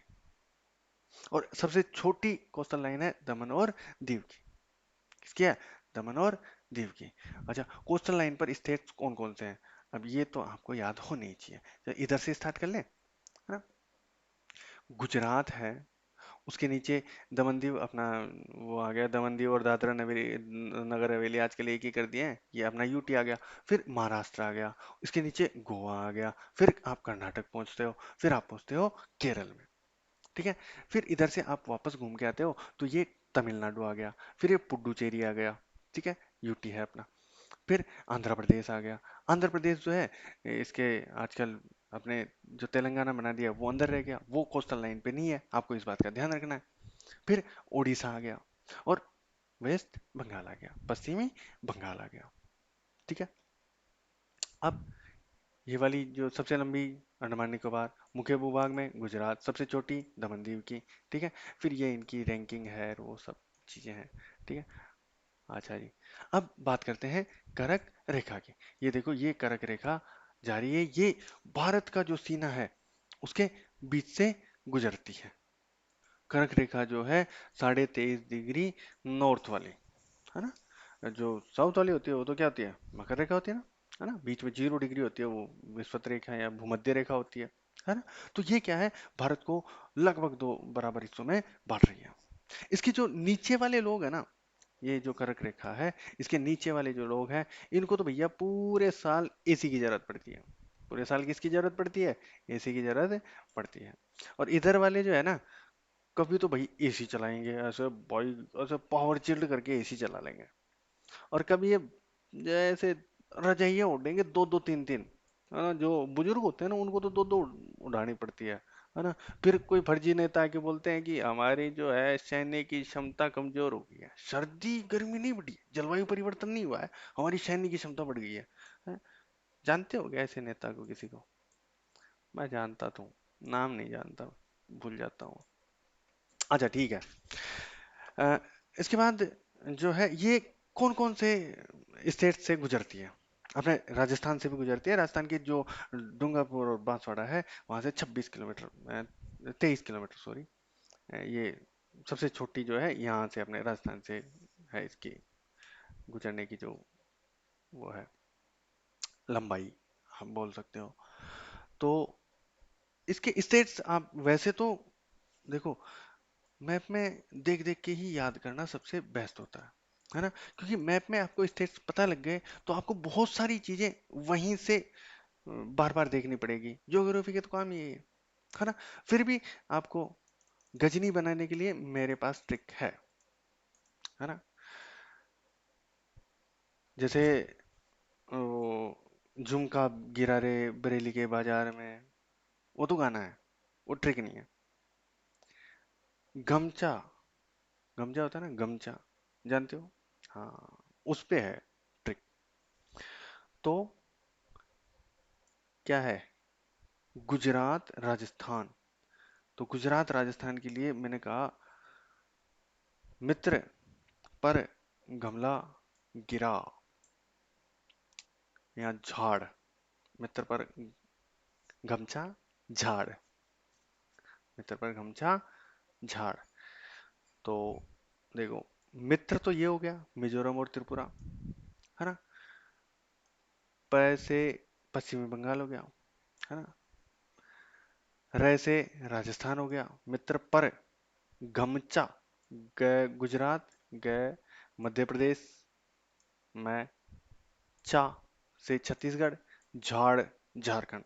और सबसे छोटी कोस्टल लाइन है दमन और दीव की। किसकी है? दमन और दीव की। अच्छा, कोस्टल लाइन पर स्टेट्स कौन कौन से हैं? अब ये तो आपको याद होने ही चाहिए। तो इधर से स्टार्ट कर लें, है ना? गुजरात है, उसके नीचे दमन दीव अपना, वो आ गया दमन दीव और दादरा नगर हवेली, आजकल एक ही कर दिए हैं, ये अपना यूटी आ गया। फिर महाराष्ट्र आ गया, इसके नीचे गोवा आ गया, फिर आप कर्नाटक पहुंचते हो, फिर आप पहुंचते हो केरल में। ठीक है। फिर इधर से आप वापस घूम के आते हो तो ये तमिलनाडु आ गया, फिर ये पुडुचेरी आ गया। ठीक है, यूटी है अपना। फिर आंध्र प्रदेश आ गया। आंध्र प्रदेश जो है, इसके आजकल अपने जो तेलंगाना बना दिया वो अंदर रह गया, वो कोस्टल लाइन पे नहीं है, आपको इस बात का ध्यान रखना है। फिर उड़ीसा आ गया, और वेस्ट बंगाल आ गया, पश्चिमी बंगाल आ गया। ठीक है। अब ये वाली जो सबसे लंबी अंडमान निकोबार, मुख्य भूभाग में गुजरात, सबसे छोटी दमन दीव की। ठीक है। फिर ये इनकी रैंकिंग है, वो सब चीजें हैं। ठीक है। अच्छा जी, अब बात करते हैं करक रेखा की। ये देखो, ये करक रेखा जा रही है, ये भारत का जो सीना है उसके बीच से गुजरती है। कर्क रेखा जो है 23.5 डिग्री नॉर्थ वाली, है ना? जो साउथ वाली होती है वो तो क्या होती है? मकर रेखा होती है ना? बीच में 0 डिग्री होती है, वो विषुवत रेखा या भूमध्य रेखा होती है ना? तो ये क्या है, भारत को लगभग दो बराबर हिस्सों में बांट रही है। इसके जो नीचे वाले लोग हैं ना, ये जो कर्क रेखा है, इसके नीचे वाले जो लोग हैं, इनको तो भैया पूरे साल एसी की जरूरत पड़ती है। पूरे साल किसकी जरूरत पड़ती है? एसी की जरूरत पड़ती है। और इधर वाले जो है ना, कभी तो भाई एसी चलाएंगे ऐसे, भाई ऐसे पावर चिल्ड करके एसी चला लेंगे। और कभी ये जैसे रजाइयाँ ओढ़ेंगे दो दो तीन तीन, है ना? जो बुजुर्ग होते हैं ना, उनको तो दो दो उड़ानी पड़ती है ना? फिर कोई फर्जी नेता आके बोलते हैं कि हमारी जो है सैन्य की क्षमता कमजोर हो गई है, सर्दी गर्मी नहीं बढ़ी, जलवायु परिवर्तन नहीं हुआ है, हमारी सैन्य की क्षमता बढ़ गई है। हैं? जानते हो क्या ऐसे नेता को किसी को? मैं जानता तो हूँ, नाम नहीं जानता, भूल जाता हूँ। अच्छा ठीक है। अ, इसके बाद जो है ये कौन कौन से स्टेट से गुजरती है? अपने राजस्थान से भी गुजरती है। राजस्थान की जो डूंगरपुर और बांसवाड़ा है, वहां से 26 किलोमीटर, 23 किलोमीटर सॉरी, ये सबसे छोटी जो है यहाँ से, अपने राजस्थान से है इसकी गुजरने की जो वो है लंबाई, हम बोल सकते हो। तो इसके स्टेट्स आप वैसे तो देखो, मैप में देख देख के ही याद करना सबसे बेस्ट होता है ना? क्योंकि मैप में आपको स्टेट्स पता लग गए तो आपको बहुत सारी चीजें वहीं से बार बार देखनी पड़ेगी। ज्योग्राफी के तो काम ये है ना? फिर भी आपको गजनी बनाने के लिए मेरे पास ट्रिक है ना? जैसे वो झुमका गिरा रे बरेली के बाजार में, वो तो गाना है, वो ट्रिक नहीं है। गमचा, गमचा होता है ना, गमचा, जानते हो? हाँ, उस पे है ट्रिक। तो क्या है? गुजरात राजस्थान। तो गुजरात राजस्थान के लिए मैंने कहा, मित्र पर गमला गिरा, या झाड़, मित्र पर गमछा झाड़, मित्र पर गमछा झाड़। तो देखो, मित्र तो ये हो गया मिजोरम और त्रिपुरा, है ना? पर से पश्चिमी बंगाल हो गया, है ना? रह से राजस्थान हो गया। मित्र पर गमचा गए गुजरात, गए मध्य प्रदेश में, चा से छत्तीसगढ़, झाड़ झारखंड,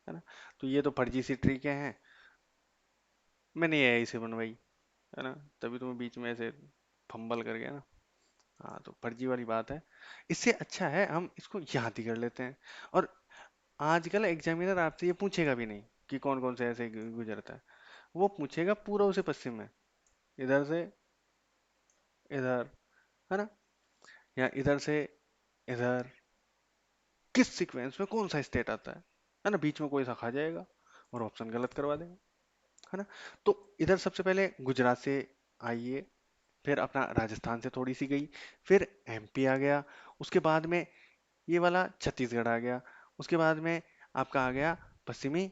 है ना? तो ये तो फर्जी सी ट्रिकें हैं, मैंने यही से बनवाई, है ना? तभी तो मैं बीच में ऐसे फंबल कर गया ना। हाँ, तो फर्जी वाली बात है। इससे अच्छा है हम इसको याद ही कर लेते हैं। और आजकल एग्जामिनर आपसे ये पूछेगा भी नहीं कि कौन कौन से ऐसे गुजरता है, वो पूछेगा पूर्व से पश्चिम में, इधर से इधर, है ना, या इधर से इधर, किस सीक्वेंस में कौन सा स्टेट आता है ना, बीच में कोई सा खा जाएगा और ऑप्शन गलत करवा देगा, है ना। तो इधर सबसे पहले गुजरात से आइए, फिर अपना राजस्थान से थोड़ी सी गई, फिर एमपी आ गया, उसके बाद में ये वाला छत्तीसगढ़ आ गया, उसके बाद में आपका आ गया पश्चिमी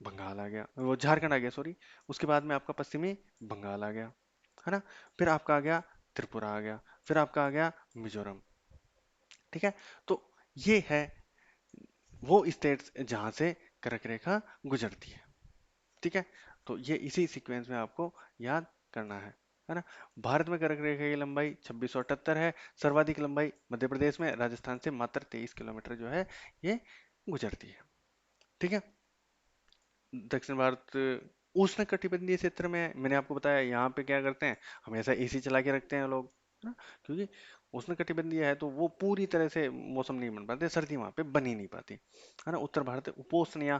बंगाल आ गया, वो झारखंड आ गया सॉरी, उसके बाद में आपका पश्चिमी बंगाल आ गया, है ना, फिर आपका आ गया त्रिपुरा आ गया, फिर आपका आ गया मिजोरम। ठीक है, तो ये है वो स्टेट्स जहां से कर्क रेखा गुजरती है। ठीक है, तो ये इसी सीक्वेंस में आपको याद करना है ना। भारत में कर्क रेखा की लंबाई 2678 है, सर्वाधिक लंबाई मध्य प्रदेश में, राजस्थान से मात्र 23 किलोमीटर जो है ये गुजरती है। ठीक है, दक्षिण भारत उष्ण कटिबंधीय क्षेत्र में मैंने आपको बताया, यहाँ पे क्या करते हैं, हमेशा एसी चला के रखते हैं लोग, है ना, क्योंकि उष्ण कटिबंधीय है तो वो पूरी तरह से मौसम नहीं बन पाते, सर्दी वहाँ पे बन ही नहीं पाती, है ना। उत्तर भारत उपोष्ण या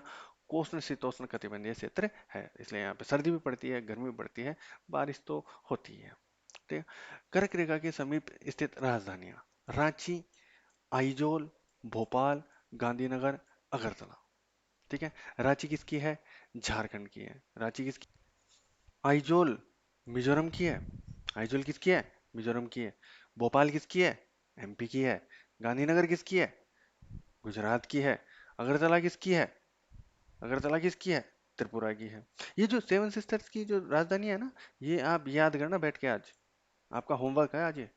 कोष्ण शीतोष्ण कटिबंधीय क्षेत्र है, इसलिए यहाँ पे सर्दी भी पड़ती है, गर्मी भी पड़ती है, बारिश तो होती है। ठीक है, कर्क रेखा के समीप स्थित राजधानियां रांची, आइजोल, भोपाल, गांधीनगर, अगरतला। ठीक है, रांची किसकी है, झारखंड की है, रांची किसकी, आइजोल मिजोरम की है, आइजोल किसकी है, मिजोरम की है, भोपाल किसकी है, एमपी की है, गांधीनगर किसकी है, गुजरात की है, अगरतला किसकी है, अगरतला किसकी है, त्रिपुरा की है। ये जो सेवन सिस्टर्स की जो राजधानी है ना, ये आप याद करना बैठ के आज, आपका होमवर्क है आज ये।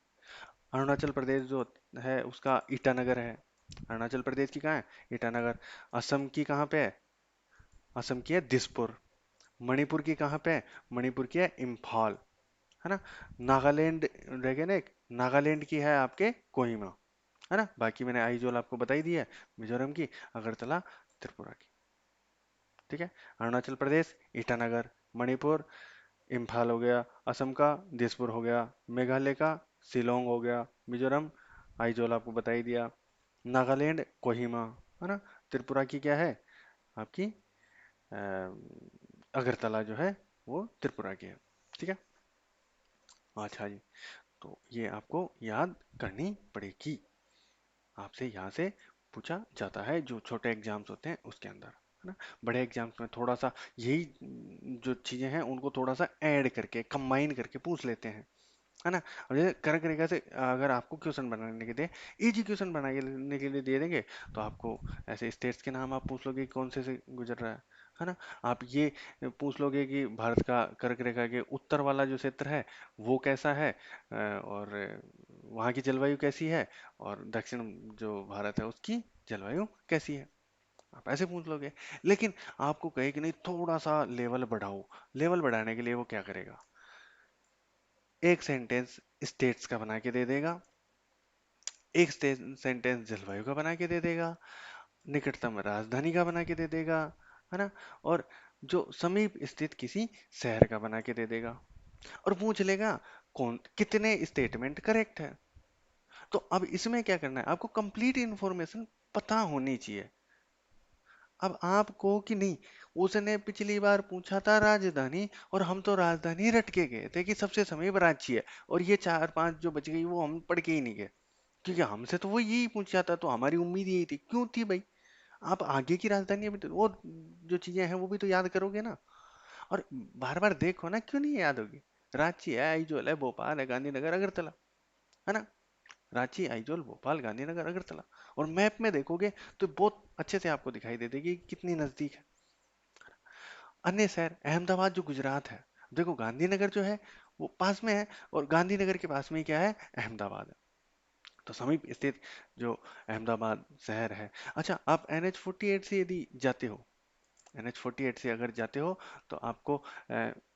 अरुणाचल प्रदेश जो है उसका ईटानगर है, अरुणाचल प्रदेश की कहाँ है, ईटानगर। असम की कहाँ पे है, असम की है दिसपुर। मणिपुर की कहाँ पे है, मणिपुर की है इम्फाल, है ना। नागालैंड रह गया ना एक, नागालैंड की है आपके कोहिमा, है ना। बाकी मैंने आइजोल आपको बताई दी है, मिजोरम की, अगरतला, त्रिपुरा की। ठीक है, अरुणाचल प्रदेश ईटानगर, मणिपुर इम्फाल हो गया, असम का दिसपुर हो गया, मेघालय का शिलोंग हो गया, मिजोरम आइजोल आपको बताई दिया, नागालैंड कोहिमा, है ना। त्रिपुरा की क्या है आपकी, अ, अगरतला जो है वो त्रिपुरा की है। ठीक है, अच्छा जी, तो ये आपको याद करनी पड़ेगी, आपसे यहाँ से पूछा जाता है जो छोटे एग्जाम्स होते हैं उसके अंदर, है ना। बड़े एग्जाम्स में थोड़ा सा यही जो चीजें हैं उनको थोड़ा सा ऐड करके कंबाइन करके पूछ लेते हैं, है ना। और ये कर्क रेखा से अगर आपको क्वेश्चन बनाने के लिए इजी क्वेश्चन बनाने के लिए दे देंगे, तो आपको ऐसे स्टेट्स के नाम आप पूछ लोगे कि कौन से गुजर रहा है ना। आप ये पूछ लोगे कि भारत का कर्क रेखा के उत्तर वाला जो क्षेत्र है वो कैसा है, और वहाँ की जलवायु कैसी है, और दक्षिण जो भारत है उसकी जलवायु कैसी है, आप ऐसे पूछ लोगे। लेकिन आपको कहे कि नहीं थोड़ा सा लेवल बढ़ाओ, लेवल बढ़ाने के लिए वो क्या करेगा, एक सेंटेंस स्टेट्स का बना के दे देगा, एक सेंटेंस जलवायु का बना के दे देगा, निकटतम राजधानी का बना के दे देगा, है ना, और जो समीप स्थित किसी शहर का बना के दे देगा, और पूछ लेगा कौन कितने स्टेटमेंट करेक्ट है। तो अब इसमें क्या करना है, आपको कंप्लीट इंफॉर्मेशन पता होनी चाहिए। अब आप कहो कि नहीं, उसने पिछली बार पूछा था राजधानी, और हम तो राजधानी रट के गए थे कि सबसे समीप रांची है, और ये चार पांच जो बच गई वो हम पढ़ के ही नहीं गए, क्योंकि हमसे तो वो यही पूछा था, तो हमारी उम्मीद यही थी, क्यों थी भाई। आप आगे की राजधानी अभी तो वो जो चीजें हैं वो भी तो याद करोगे ना, और बार बार देखो ना, क्यों नहीं याद होगी। रांची है, आइजोल है, भोपाल है, गांधीनगर, अगरतला, है ना। रांची, आइजोल, भोपाल, गांधीनगर, अगरतला, और मैप में देखोगे तो बहुत अच्छे से आपको दिखाई दे देगी कि कितनी नजदीक है। अन्य शहर अहमदाबाद जो गुजरात है, देखो गांधीनगर जो है वो पास में है, और गांधीनगर के पास में ही क्या है, अहमदाबाद है। तो समीप स्थित जो अहमदाबाद शहर है। अच्छा, आप NH 48 से यदि जाते हो, NH 48 से अगर जाते हो, तो आपको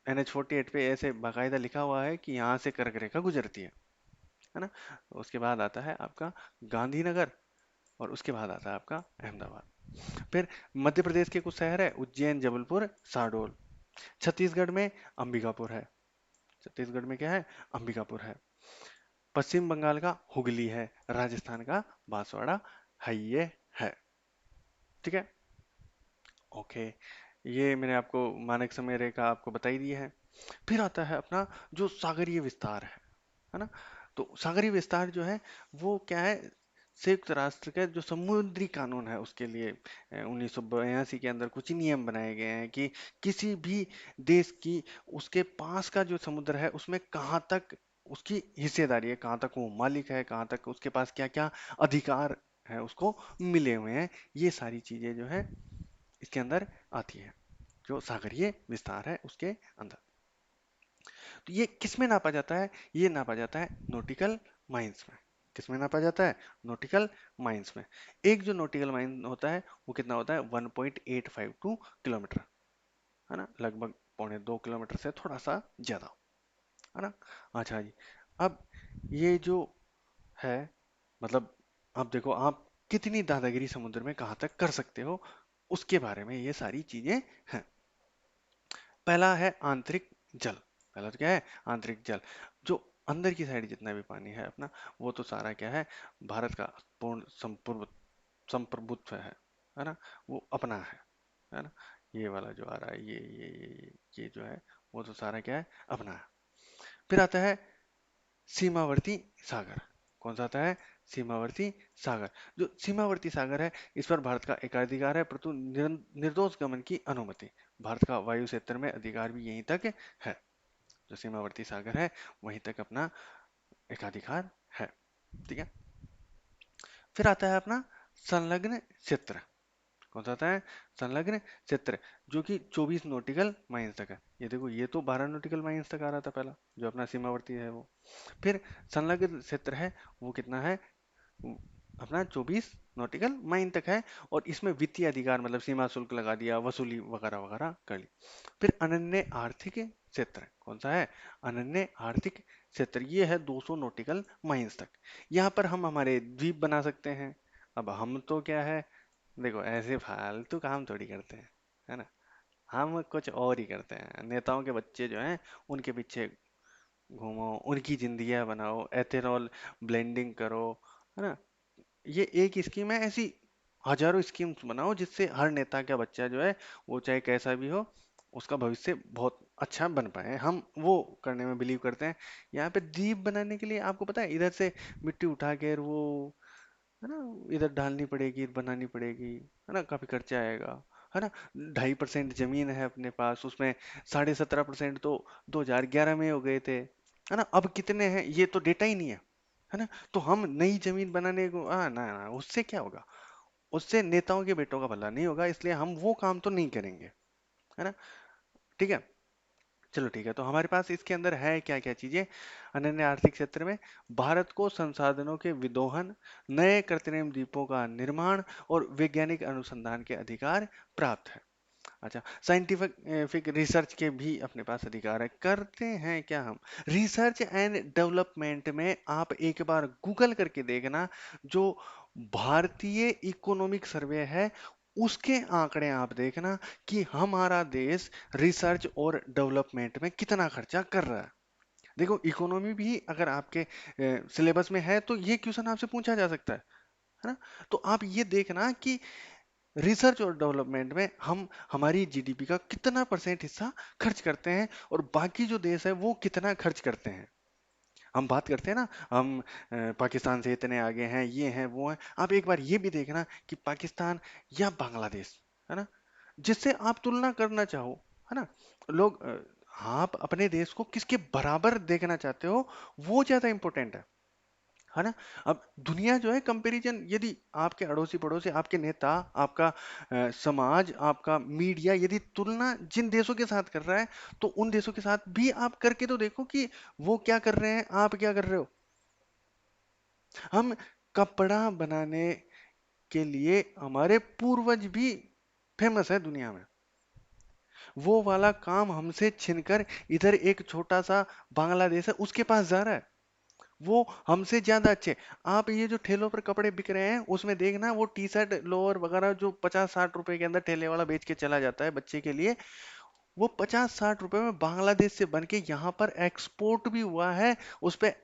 NH 48 पे ऐसे बाकायदा लिखा हुआ है कि यहाँ से कर्क रेखा गुजरती है ना। उसके बाद आता है आपका गांधीनगर, और उसके बाद आता है आपका अहमदाबाद। फिर मध्य प्रदेश के कुछ शहर है, उज्जैन, जबलपुर, शहडोल। छत्तीसगढ़ में अंबिकापुर है, छत्तीसगढ़ में क्या है, अंबिकापुर है। पश्चिम बंगाल का हुगली है, राजस्थान का बांसवाड़ा है, ये है। ठीक है, ओके, ये मैंने आपको मानक समय रेखा आपको बताई दी है। फिर आता है अपना जो सागरीय विस्तार है, है ना। तो सागरीय विस्तार जो है वो क्या है, संयुक्त राष्ट्र का जो समुद्री कानून है उसके लिए 1982 के अंदर कुछ नियम बनाए गए हैं कि किसी भी देश की उसके पास का जो समुद्र है उसमें कहाँ तक उसकी हिस्सेदारी है, कहाँ तक वो मालिक है, कहाँ तक उसके पास क्या क्या अधिकार है उसको मिले हुए हैं। ये सारी चीजें जो है इसके अंदर आती है, जो सागरीय विस्तार है उसके अंदर। तो ये किसमें नापा जाता है, ये नापा जाता है नॉटिकल माइल्स में। किसमें नापा जाता है, नॉटिकल माइल्स में। एक जो नॉटिकल माइल होता है वो कितना होता है, 1.852 किलोमीटर, है ना, लगभग 2.25 किलोमीटर से थोड़ा सा ज्यादा, है ना। अच्छा जी, अब ये जो है, मतलब अब देखो आप कितनी दादागिरी समुद्र में कहाँ तक कर सकते हो, उसके बारे में ये सारी चीजें हैं। पहला है आंतरिक जल। पहला तो क्या है, आंतरिक जल। जो अंदर की साइड जितना भी पानी है अपना, वो तो सारा क्या है, भारत का पूर्ण संप्रभुत्व है ना, वो अपना है ना। ये वाला जो आ रहा है, ये जो है वो तो सारा क्या है, अपना है। फिर आता है सीमावर्ती सागर। कौन सा आता है, सीमावर्ती सागर। जो सीमावर्ती सागर है इस पर भारत का एकाधिकार है, परंतु निर्दोष गमन की अनुमति। भारत का वायु क्षेत्र में अधिकार भी यहीं तक है। जो सीमावर्ती सागर है वहीं तक अपना एकाधिकार है। ठीक है। फिर आता है अपना संलग्न क्षेत्र। कौन सा आता है, संलग्न क्षेत्र, जो कि 24 नॉटिकल माइल्स तक है। ये देखो, ये तो 12 नॉटिकल माइल्स तक आ रहा था पहला, जो अपना सीमावर्ती है वो। फिर संलग्न क्षेत्र है वो कितना है, अपना 24 नॉटिकल माइल तक है। और इसमें वित्तीय अधिकार मतलब सीमा शुल्क लगा दिया, वसूली वगैरह वगैरह कर ली। फिर अनन्य आर्थिक क्षेत्र कौन सा है, अनन्य आर्थिक क्षेत्र, ये है 200 नॉटिकल माइल्स तक। यहाँ पर हम हमारे द्वीप बना सकते हैं। अब हम तो क्या है, देखो ऐसे फालतू काम थोड़ी करते हैं, है ना। हम कुछ और ही करते हैं, नेताओं के बच्चे जो हैं उनके पीछे घूमो, उनकी जिंदगियां बनाओ, एथेनॉल ब्लेंडिंग करो, है ना। ये एक स्कीम है, ऐसी हजारों स्कीम्स बनाओ जिससे हर नेता का बच्चा जो है वो चाहे कैसा भी हो उसका भविष्य बहुत अच्छा बन पाए। हम वो करने में बिलीव करते हैं। यहाँ पे द्वीप बनाने के लिए आपको पता है, इधर से मिट्टी उठा के वो, है ना, इधर डालनी पड़ेगी, बनानी पड़ेगी, है ना, काफी खर्चा आएगा, है ना। 2.5% जमीन है अपने पास, उसमें 17.5% तो 2011 में हो गए थे, है ना। अब कितने हैं ये तो डेटा ही नहीं है ना। तो हम नई जमीन बनाने को, ना ना, उससे क्या होगा, उससे नेताओं के बेटों का भला नहीं होगा, इसलिए हम वो काम तो नहीं करेंगे, है ना। ठीक है। चलो ठीक है, तो हमारे पास इसके अंदर है क्या क्या चीजें। अनन्य आर्थिक क्षेत्र में भारत को संसाधनों के विदोहन, नए कृत्रिम द्वीपों का निर्माण और वैज्ञानिक अनुसंधान के अधिकार प्राप्त है। अच्छा, साइंटिफिक रिसर्च के भी अपने पास अधिकार है। करते हैं क्या हम, रिसर्च एंड डेवलपमेंट में आप एक बार गूगल करके देखना, जो भारतीय इकोनॉमिक सर्वे है उसके आंकड़े आप देखना कि हमारा देश रिसर्च और डेवलपमेंट में कितना खर्चा कर रहा है। देखो, इकोनॉमी भी अगर आपके सिलेबस में है तो ये क्वेश्चन आपसे पूछा जा सकता है ना। तो आप ये देखना कि रिसर्च और डेवलपमेंट में हम हमारी जीडीपी का कितना परसेंट हिस्सा खर्च करते हैं और बाकी जो देश है वो कितना खर्च करते हैं। हम बात करते हैं ना, हम पाकिस्तान से इतने आगे हैं, ये हैं वो हैं। आप एक बार ये भी देखना कि पाकिस्तान या बांग्लादेश, है ना, जिससे आप तुलना करना चाहो, है ना, लोग आप अपने देश को किसके बराबर देखना चाहते हो, वो ज्यादा इंपॉर्टेंट है ना। अब दुनिया जो है कंपैरिजन, यदि आपके अड़ोसी पड़ोसी, आपके नेता, आपका समाज, आपका मीडिया यदि तुलना जिन देशों के साथ कर रहा है, तो उन देशों के साथ भी आप करके तो देखो कि वो क्या कर रहे हैं, आप क्या कर रहे हो। हम कपड़ा बनाने के लिए हमारे पूर्वज भी फेमस है दुनिया में। वो वाला काम हमसे छीनकर इधर एक छोटा सा बांग्लादेश है उसके पास जा रहा है, वो हमसे ज्यादा अच्छे। आप ये जो ठेलों पर कपड़े बिक रहे हैं उसमें देखना, वो टी शर्ट लोअर वगैरह जो 50-60 रुपए के अंदर ठेले वाला बेच के चला जाता है बच्चे के लिए, वो 50-60 रुपए में बांग्लादेश से बन के यहाँ पर एक्सपोर्ट भी हुआ है। उस पे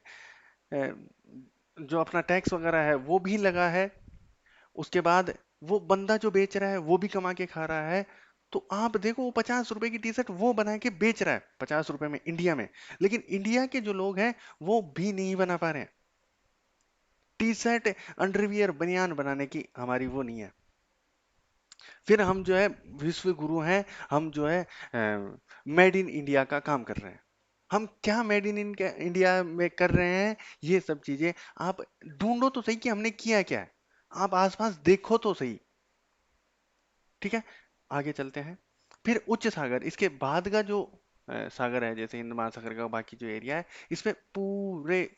जो अपना टैक्स वगैरह है वो भी लगा है। उसके बाद वो बंदा जो बेच रहा है वो भी कमा के खा रहा है। तो आप देखो वो 50 रुपए की टी शर्ट वो बना के बेच रहा है 50 रुपए में इंडिया में, लेकिन इंडिया के जो लोग हैं वो भी नहीं बना पा रहे हैं। टी शर्ट, अंडरवियर, बनियान बनाने की हमारी वो नहीं है। फिर हम जो है विश्व गुरु हैं, हम जो है मेड इन इंडिया का काम कर रहे हैं। हम क्या मेड इन इंडिया में कर रहे हैं, ये सब चीजें आप ढूंढो तो सही कि हमने किया क्या है। आप आसपास देखो तो सही। ठीक है, आगे चलते हैं। फिर उच्च सागर, इसके बाद का जो सागर है, जैसे हिंद महासागर का बाकी जो एरिया है, इसमें पूरे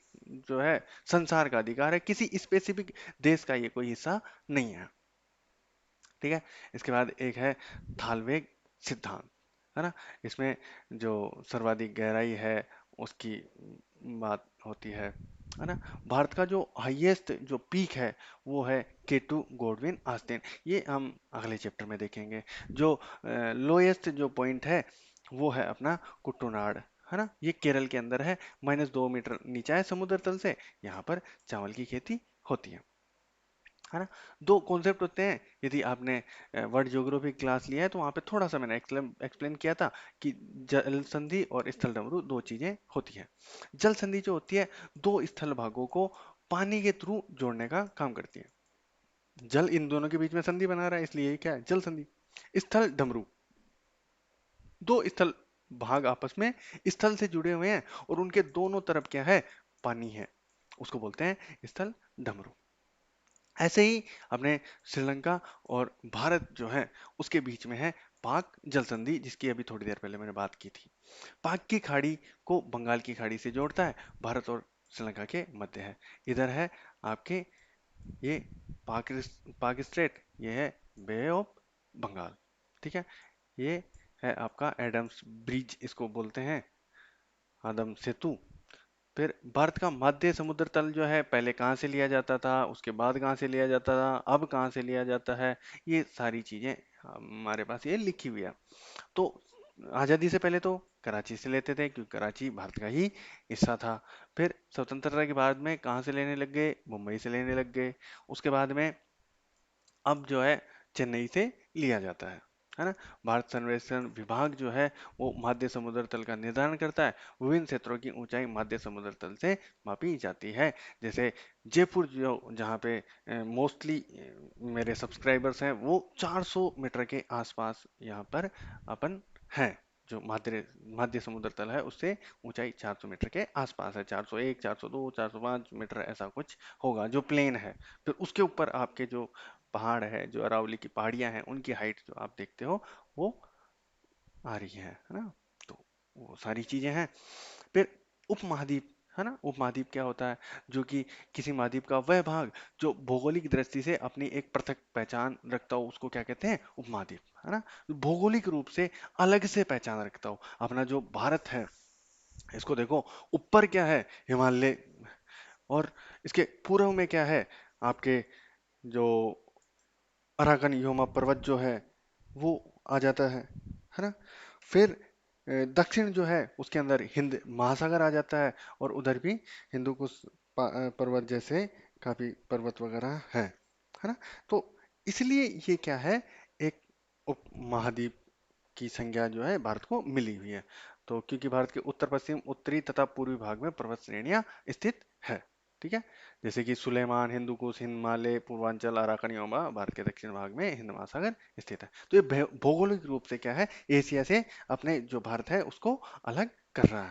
जो है संसार का अधिकार है, किसी स्पेसिफिक देश का ये कोई हिस्सा नहीं है। ठीक है, इसके बाद एक है थालवेग सिद्धांत, है ना। इसमें जो सर्वाधिक गहराई है उसकी बात होती है ना। भारत का जो हाईएस्ट जो पीक है वो है केटू गोडविन आस्तीन, ये हम अगले चैप्टर में देखेंगे। जो लोएस्ट जो पॉइंट है वो है अपना कुट्टूनाड, है ना, ये केरल के अंदर है, -2 मीटर नीचा है समुद्र तल से। यहाँ पर चावल की खेती होती है ना। दो कॉन्सेप्ट होते हैं, यदि आपने वर्ल्ड ज्योग्राफी क्लास लिया है तो वहाँ पे थोड़ा सा मैंने एक्सप्लेन किया था कि जल संधि और स्थल डमरू दो चीजें होती हैं। जल संधि जो होती है, दो स्थल भागों को पानी के थ्रू जोड़ने का काम करती है। जल इन दोनों के बीच में संधि बना रहा है, इसलिए ये क्या है, जल संधि। स्थल डमरू, दो स्थल भाग आपस में स्थल से जुड़े हुए हैं और उनके दोनों तरफ क्या है, पानी है, उसको बोलते हैं स्थल डमरू। ऐसे ही अपने श्रीलंका और भारत जो है उसके बीच में है पाक जल संधि, जिसकी अभी थोड़ी देर पहले मैंने बात की थी। पाक की खाड़ी को बंगाल की खाड़ी से जोड़ता है, भारत और श्रीलंका के मध्य है। इधर है आपके ये पाक पाक स्ट्रेट, ये है बे ऑफ बंगाल। ठीक है, ये है आपका एडम्स ब्रिज, इसको बोलते हैं आदम सेतु। फिर भारत का मध्य समुद्र तल जो है पहले कहाँ से लिया जाता था, उसके बाद कहाँ से लिया जाता था, अब कहाँ से लिया जाता है, ये सारी चीजें हमारे पास ये लिखी हुई है। तो आजादी से पहले तो कराची से लेते थे क्योंकि कराची भारत का ही हिस्सा था। फिर स्वतंत्रता के बाद में कहाँ से लेने लग गए, मुंबई से लेने लग गए। उसके बाद में अब जो है चेन्नई से लिया जाता है ना। भारत सर्वेक्षण विभाग जो है वो मध्य समुद्र तल का निर्धारण करता है। विभिन्न क्षेत्रों की ऊंचाई मध्य समुद्र तल से मापी जाती है। जैसे जयपुर जो जहाँ पे मोस्टली मेरे सब्सक्राइबर्स हैं वो 400 मीटर के आसपास यहाँ पर अपन हैं। जो मध्य मध्य समुद्र तल है उससे ऊंचाई 400 मीटर के आसपास है, 401, 402, 405 मीटर ऐसा कुछ होगा जो प्लेन है। फिर उसके ऊपर आपके जो पहाड़ है, जो अरावली की पहाड़ियां हैं, उनकी हाइट जो आप देखते हो वो आ रही है ना। तो वो सारी चीजें हैं। फिर उपमहाद्वीप, है ना। उपमहाद्वीप क्या होता है, जो कि किसी महाद्वीप का वह भाग जो भौगोलिक दृष्टि से अपनी एक पृथक पहचान रखता हो उसको क्या कहते हैं, उपमहाद्वीप, है ना। भौगोलिक रूप से अलग से पहचान रखता हो। अपना जो भारत है इसको देखो, ऊपर क्या है, हिमालय, और इसके पूर्व में क्या है, आपके जो अराकन योमा पर्वत जो है वो आ जाता है ना। फिर दक्षिण जो है उसके अंदर हिंद महासागर आ जाता है, और उधर भी हिंदू कुश पर्वत जैसे काफी पर्वत वगैरह है ना। तो इसलिए ये क्या है, एक उप महाद्वीप की संज्ञा जो है भारत को मिली हुई है। तो क्योंकि भारत के उत्तर पश्चिम, उत्तरी तथा पूर्वी भाग में पर्वत श्रेणियां स्थित है। ठीक है, जैसे कि सुलेमान, हिंदू कुश, हिमालय, पूर्वांचल, अराकन योमा भारत के दक्षिण भाग में हिंद महासागर स्थित है। तो ये भौगोलिक रूप से क्या है, एशिया से अपने जो भारत है उसको अलग कर रहा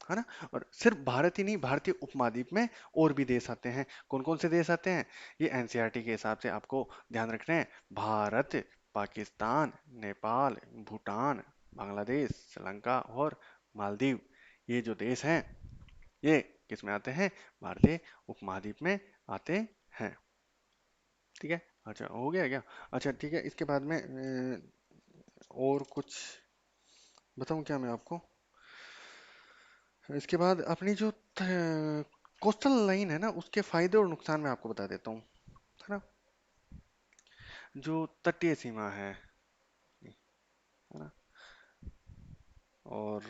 है ना। और सिर्फ भारत ही नहीं, भारतीय उपमहाद्वीप में और भी देश आते हैं। कौन कौन से देश आते हैं, ये एनसीईआरटी के हिसाब से आपको ध्यान रखना है। भारत, पाकिस्तान, नेपाल, भूटान, बांग्लादेश, श्रीलंका और मालदीव, ये जो देश हैं ये किस में आते हैं, भारतीय उपमहाद्वीप में आते हैं। ठीक है, अच्छा हो गया क्या। अच्छा ठीक है, इसके बाद में और कुछ बताऊं क्या मैं आपको। इसके बाद अपनी जो कोस्टल लाइन है ना उसके फायदे और नुकसान मैं आपको बता देता हूँ, है ना। जो तटीय सीमा है ना, और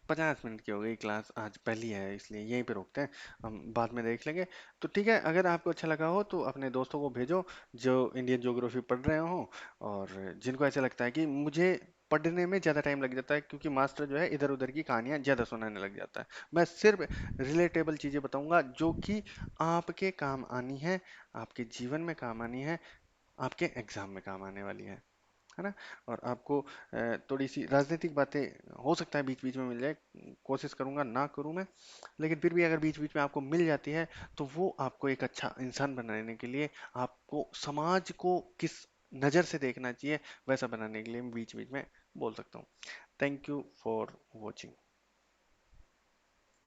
50 मिनट की हो गई क्लास, आज पहली है इसलिए यहीं पे रोकते हैं, हम बाद में देख लेंगे। तो ठीक है, अगर आपको अच्छा लगा हो तो अपने दोस्तों को भेजो जो इंडियन ज्योग्राफी पढ़ रहे हो, और जिनको ऐसा लगता है कि मुझे पढ़ने में ज़्यादा टाइम लग जाता है क्योंकि मास्टर जो है इधर उधर की कहानियाँ ज़्यादा सुनाने लग जाता है। मैं सिर्फ रिलेटेबल चीज़ें बताऊंगा जो कि आपके काम आनी है, आपके जीवन में काम आनी है, आपके एग्जाम में काम आने वाली है ना। और आपको थोड़ी सी राजनीतिक बातें हो सकता है बीच बीच में मिल जाए, कोशिश करूंगा ना करूं मैं, लेकिन फिर भी अगर बीच बीच में आपको मिल जाती है तो वो आपको एक अच्छा इंसान बनाने के लिए, आपको समाज को किस नज़र से देखना चाहिए वैसा बनाने के लिए मैं बीच बीच में बोल सकता हूँ। Thank you for watching.